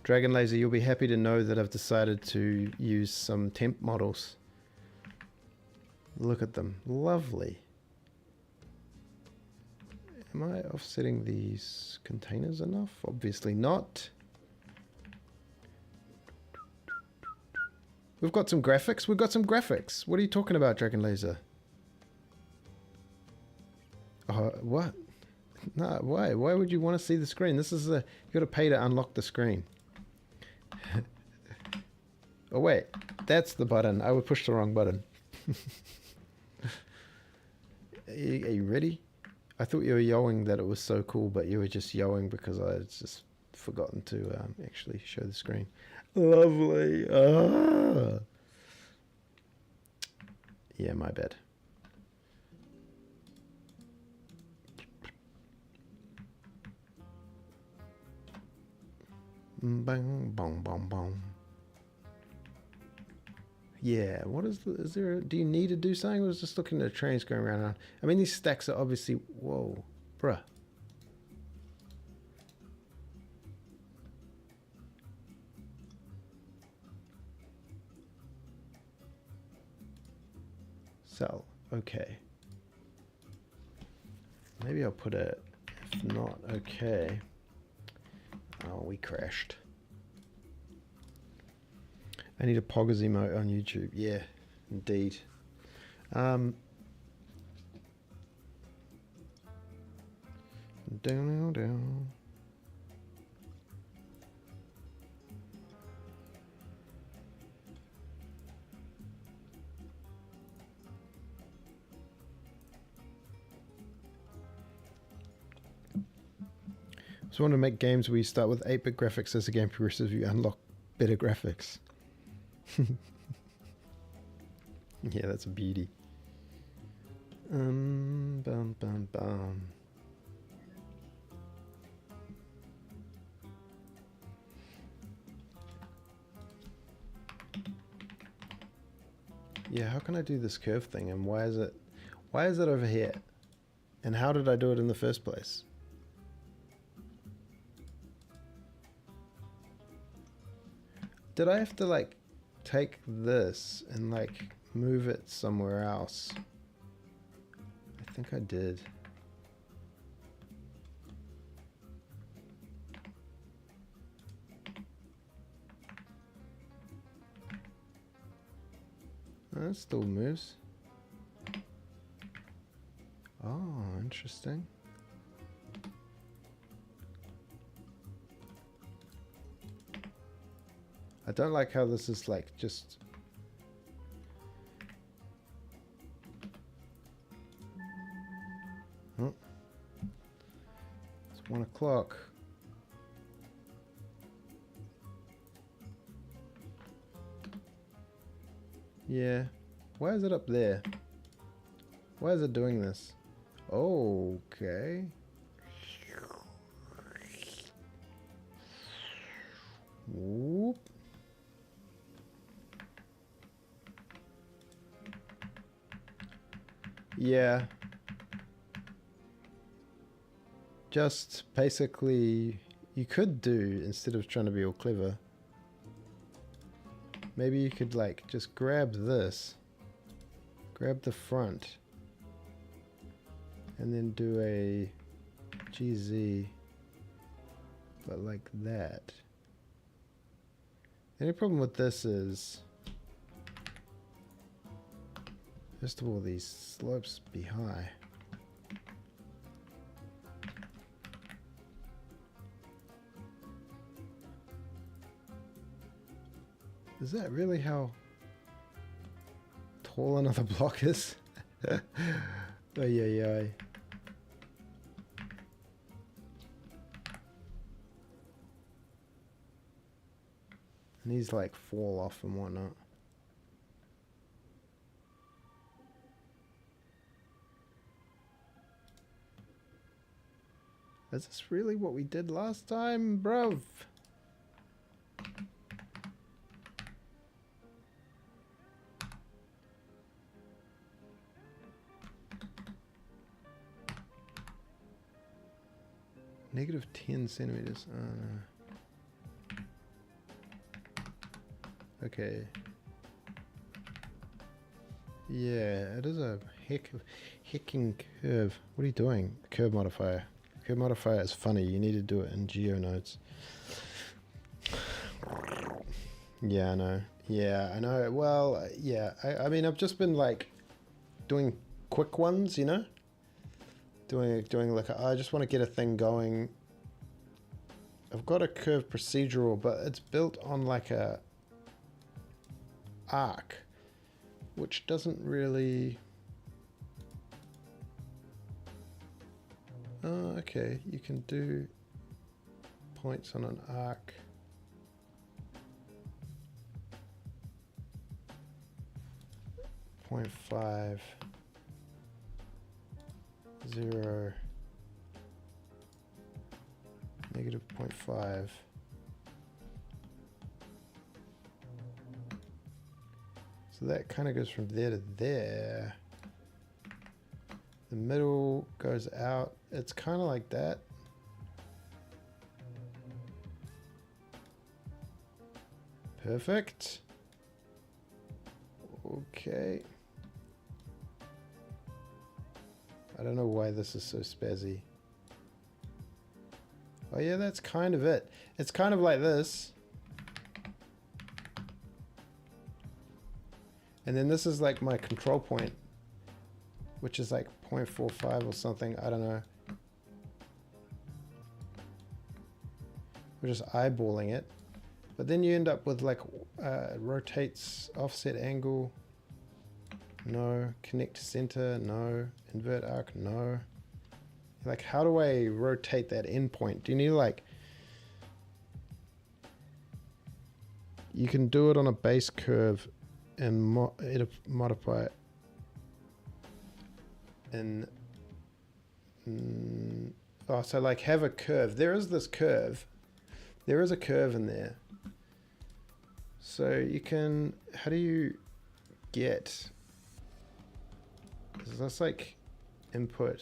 Dragon Laser, you'll be happy to know that I've decided to use some temp models. Look at them, lovely. Am I offsetting these containers enough? Obviously not. We've got some graphics. We've got some graphics. What are you talking about, Dragon Laser? What? No, why? Why would you want to see the screen? This is you got to pay to unlock the screen. Oh wait, that's the button. I would push the wrong button. Are you ready? I thought you were yelling that it was so cool, but you were just yelling because I had just forgotten to actually show the screen. Lovely. Ah. Yeah, my bad. Bang, bong, bong, bong. Yeah, what is the, is there, do you need to do something? I was just looking at the trains going around. I mean, these stacks are obviously, whoa, bruh. Sell, okay. Maybe I'll put it, if not, okay. Oh, we crashed. I need a poggers emote on YouTube. Yeah, indeed. Down. So I want to make games where you start with 8-bit graphics. As the game progresses, you unlock better graphics. Yeah, that's a beauty. Bum, bum, bum. Yeah, how can I do this curve thing, and why is it over here? And how did I do it in the first place? Did I have to like take this and like move it somewhere else? I think I did. Oh, it still moves. Oh, interesting. I don't like how this is like just... Oh. It's 1 o'clock. Yeah. Why is it up there? Why is it doing this? Okay. Whoop. Yeah. Just basically, you could do, instead of trying to be all clever, maybe you could like just grab this, grab the front, and then do a GZ, but like that. The only problem with this is, first of all, these slopes be high. Is that really how tall another block is? Ay, ay, ay. And these like fall off and whatnot. Is this really what we did last time, bruv? Negative 10 centimeters. Oh, no. Okay. Yeah, it is a hecking curve. What are you doing? Curve modifier. Curve modifier is funny. You need to do it in GeoNodes. Yeah, I know. Yeah, I know. Well, yeah. I mean, I've just been like doing quick ones, you know? Doing like I just want to get a thing going. I've got a curve procedural, but it's built on like a arc, which doesn't really... Oh, okay. You can do points on an arc. .5 0 negative 0.5. So that kind of goes from there to there. The middle goes out. It's kind of like that. Perfect. Okay. I don't know why this is so spazzy. Oh Oh yeah, that's kind of it. It's kind of like this. And then this is like my control point, which is like 0.45 or something. I don't know. We're just eyeballing it. But then you end up with like rotates, offset angle, no, connect to center, no, invert arc, no. Like, how do I rotate that endpoint? Do you need like, you can do it on a base curve and modify it. And oh, so like have a curve. There is this curve. There is a curve in there. So you can, how do you get, is this like input,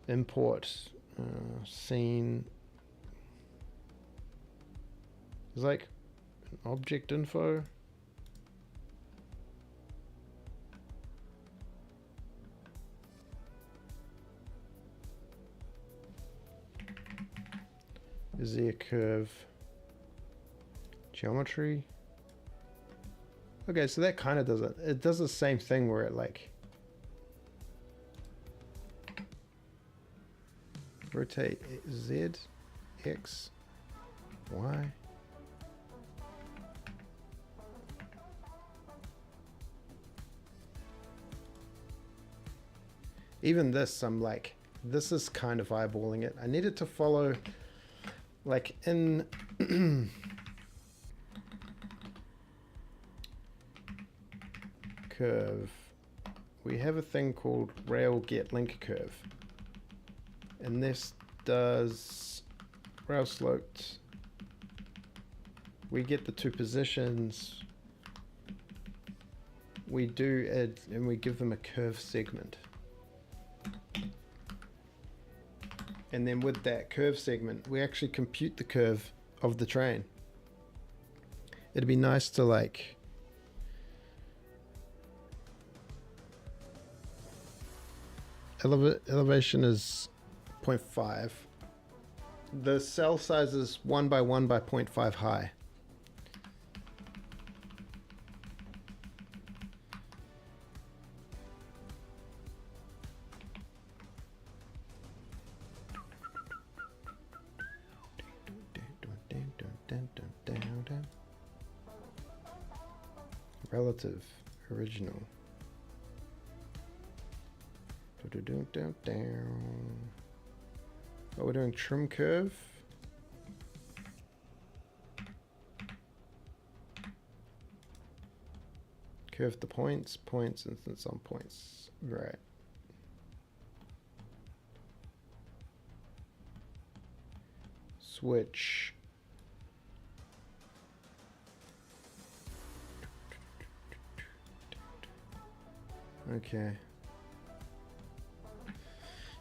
import, scene, it's like object info. Is there a curve? Geometry. Okay, so that kind of does it. It does the same thing where it like rotate Z, X, Y. Even this, I'm like, this is kind of eyeballing it. I need it to follow like in curve, we have a thing called rail get link curve, and this does rail sloped. We get the two positions, we do add, and we give them a curve segment, and then with that curve segment we actually compute the curve of the train. It'd be nice to like elevation is 0.5. The cell size is 1 by 1 by 0.5 high. Relative, original. Oh, we're doing trim curve. Curve the points, instance on points. Right. Switch. Okay.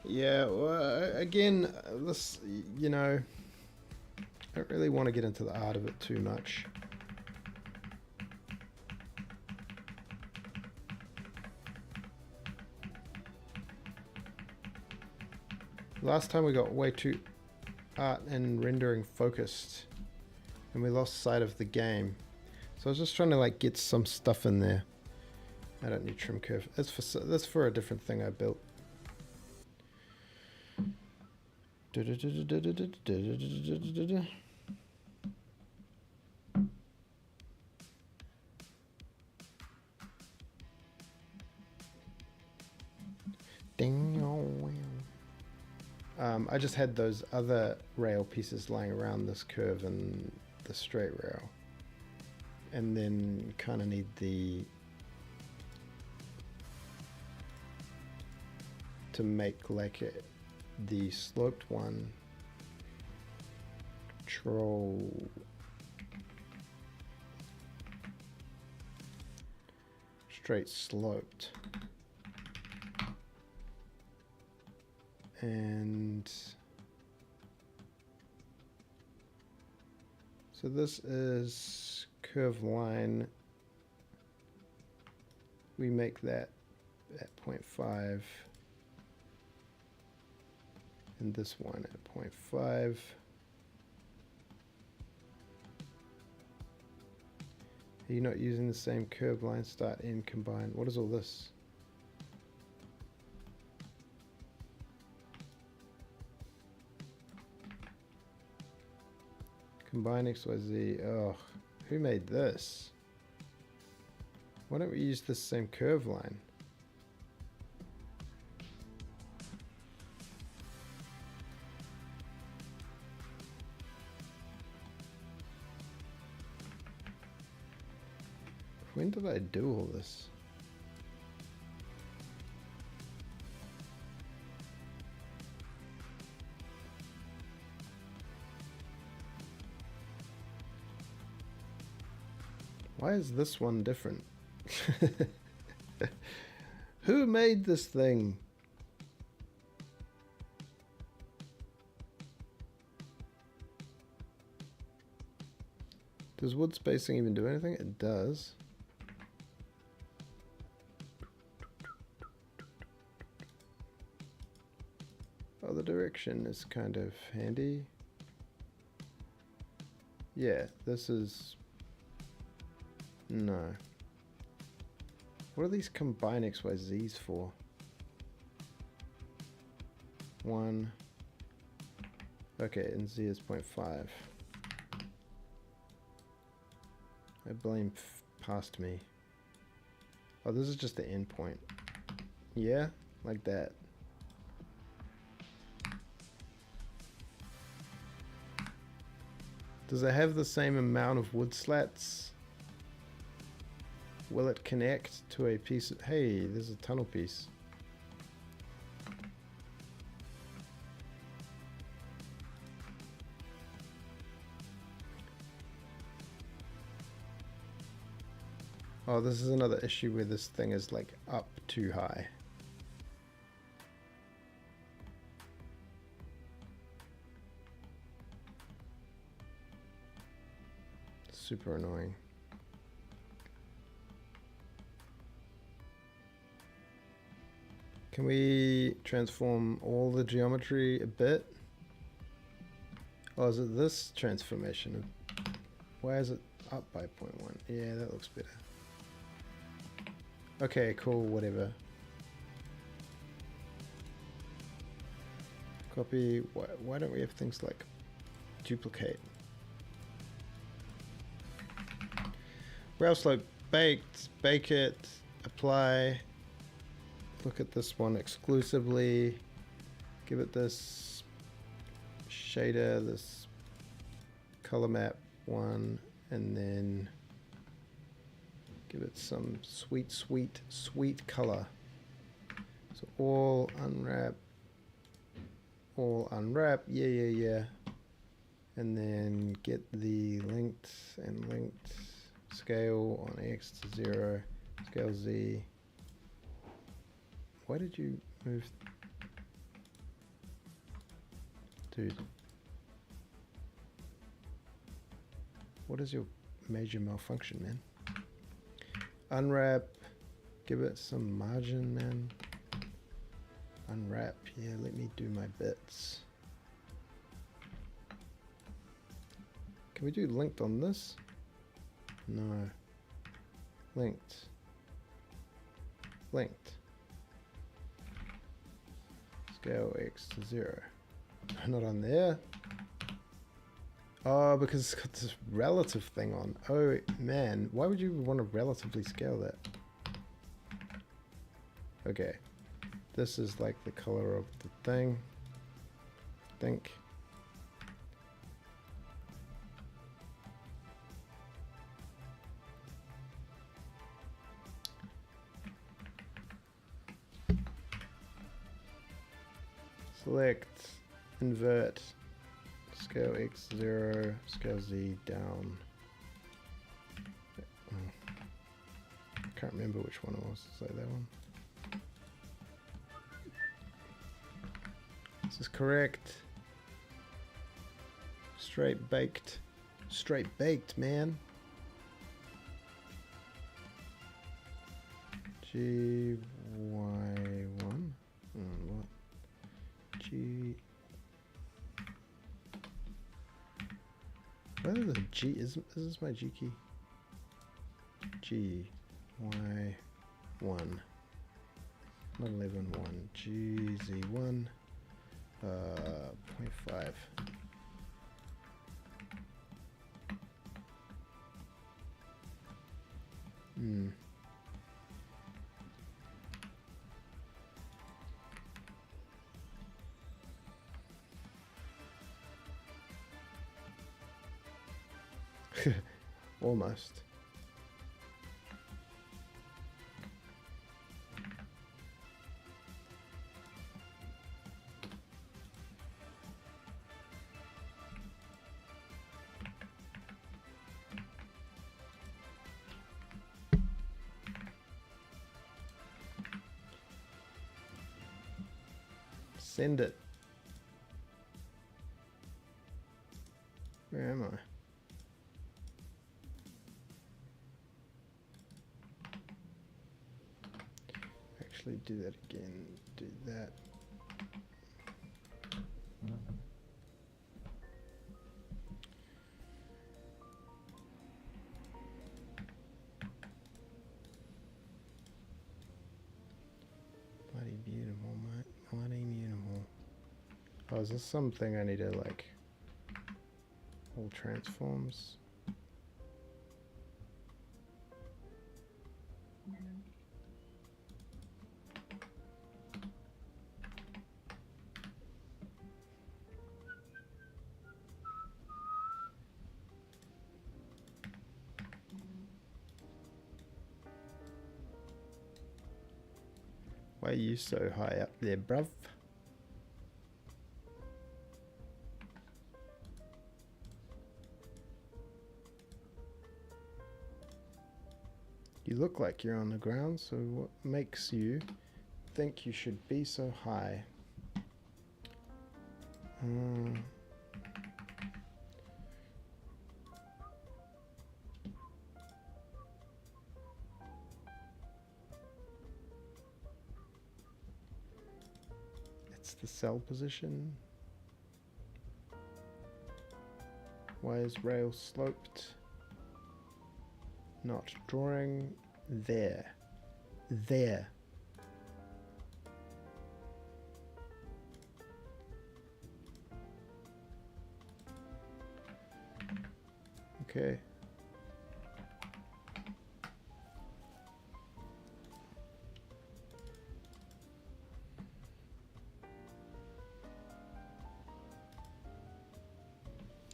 Yeah, well, again, this, you know, I don't really want to get into the art of it too much. Last time we got way too art and rendering focused, and we lost sight of the game. So I was just trying to like get some stuff in there. I don't need trim curve. That's for a different thing I built. I just had those other rail pieces lying around this curve and the straight rail, and then kind of need to make like the sloped one control straight sloped, and so this is curve line. We make that at 0.5. and this one at 0.5. Are you not using the same curve line, start, end, combine? What is all this? Combine X, Y, Z. Oh, who made this? Why don't we use the same curve line? When did I do all this? Why is this one different? Who made this thing? Does wood spacing even do anything? It does. Oh, the direction is kind of handy. Yeah, this is... No. What are these combine XYZs for? 1. Okay, and Z is 0.5. I blame past me. Oh, this is just the end point. Yeah, like that. Does it have the same amount of wood slats? Will it connect to a piece of... Hey, there's a tunnel piece. Oh, this is another issue where this thing is like up too high. Super annoying. Can we transform all the geometry a bit? Oh, is it this transformation? Why is it up by 0.1? Yeah, that looks better. Okay, cool, whatever. Copy. Why don't we have things like duplicate? Rail slope baked, bake it, apply. Look at this one exclusively. Give it this shader, this color map one, and then give it some sweet, sweet, sweet color. So all unwrap, yeah, yeah, yeah. And then get the linked and linked scale on X to 0, scale Z. Why did you move? Dude. What is your major malfunction, man? Unwrap. Give it some margin, man. Unwrap. Yeah, let me do my bits. Can we do linked on this? No. Linked. Linked. Scale X to 0. Not on there. Oh, because it's got this relative thing on. Oh, man. Why would you want to relatively scale that? Okay. This is like the color of the thing. Think. Select, invert, scale X 0, scale Z down. I can't remember which one it was, so that one. This is correct. Straight baked. Straight baked, man. GY1. What? G What is a G? Is this my G key? G, Y, 1. Not 11, 1. G, Z, 1. 0.5. Almost. Send it. Where am I? Actually do that again. Do that. Bloody beautiful, mate. Bloody beautiful. Oh, is this something I need to like all transforms? Why are you so high up there, bruv? You look like you're on the ground, so what makes you think you should be so high? It's the cell position. Why is rail sloped? Not drawing there. There. Okay.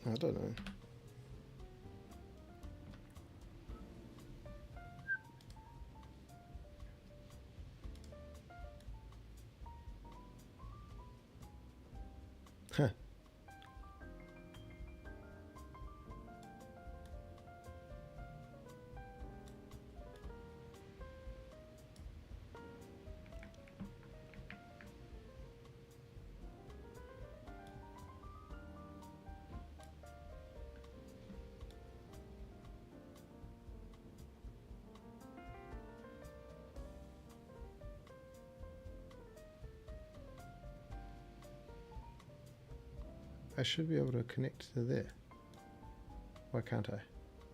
I don't know. Huh. I should be able to connect to there. Why can't I?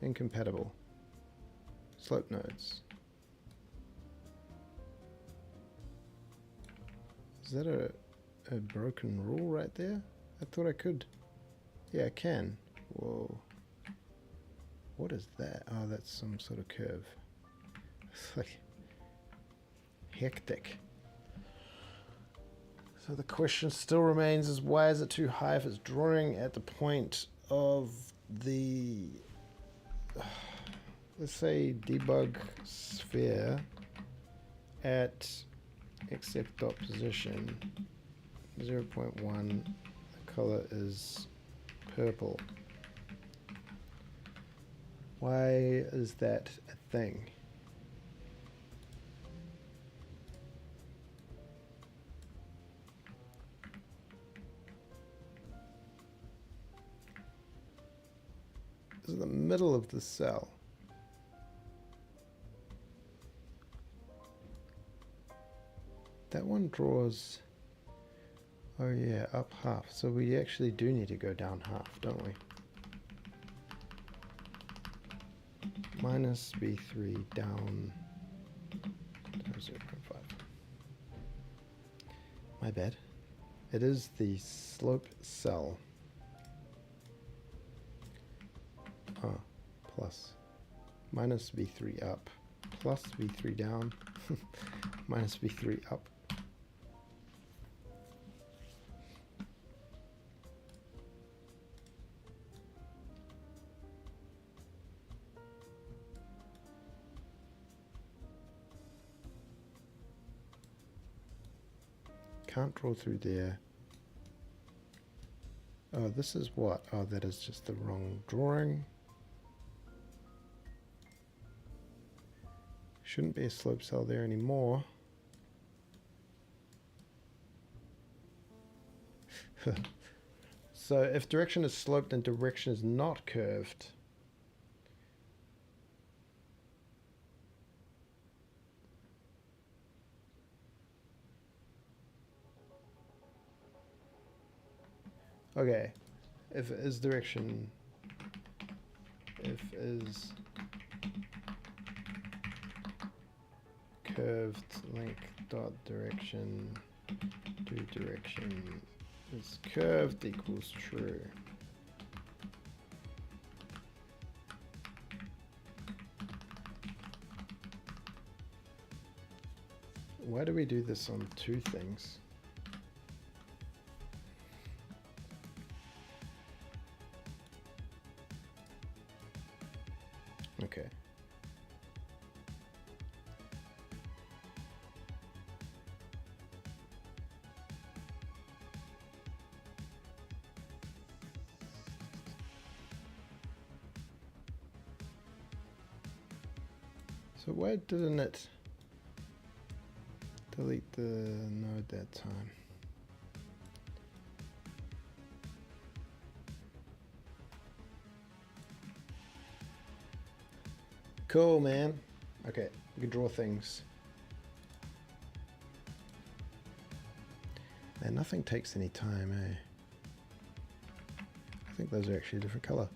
Incompatible. Slope nodes. Is that a broken rule right there? I thought I could. Yeah, I can. Whoa. What is that? Oh, that's some sort of curve. It's like hectic. So the question still remains is why is it too high if it's drawing at the point of the, let's say, debug sphere at except dot position 0.1, the color is purple. Why is that a thing? This is the middle of the cell. That one draws, oh yeah, up half. So we actually do need to go down half, don't we? minus B3 down 0.5. My bad. It is the slope cell. Oh, plus. Minus V3 up. Plus V3 down. Minus V3 up. Can't draw through there. Oh, this is what? Oh, that is just the wrong drawing. Shouldn't be a slope cell there anymore. So if direction is sloped and direction is not curved, okay, if it is direction, if is curved link dot direction to direction is curved equals true. Why do we do this on two things? Okay. So why didn't it delete the node that time? Cool, man. Okay, we can draw things. And nothing takes any time, eh? I think those are actually a different color.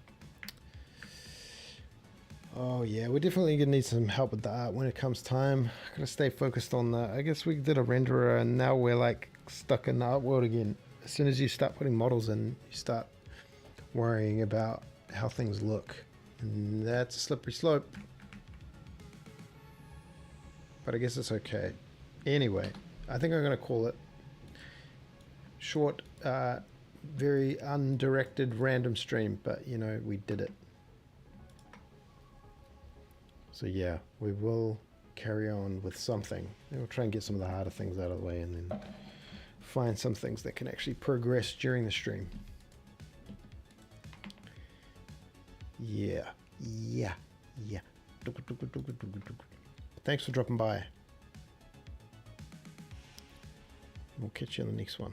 Oh yeah, we're definitely gonna need some help with the art when it comes time. Gotta stay focused on that. I guess we did a renderer and now we're like stuck in the art world again. As soon as you start putting models in, you start worrying about how things look. And that's a slippery slope. But I guess it's okay. Anyway, I think I'm gonna call it short, very undirected random stream, but you know, we did it. So yeah, we will carry on with something. And we'll try and get some of the harder things out of the way and then find some things that can actually progress during the stream. Yeah. Thanks for dropping by. We'll catch you on the next one.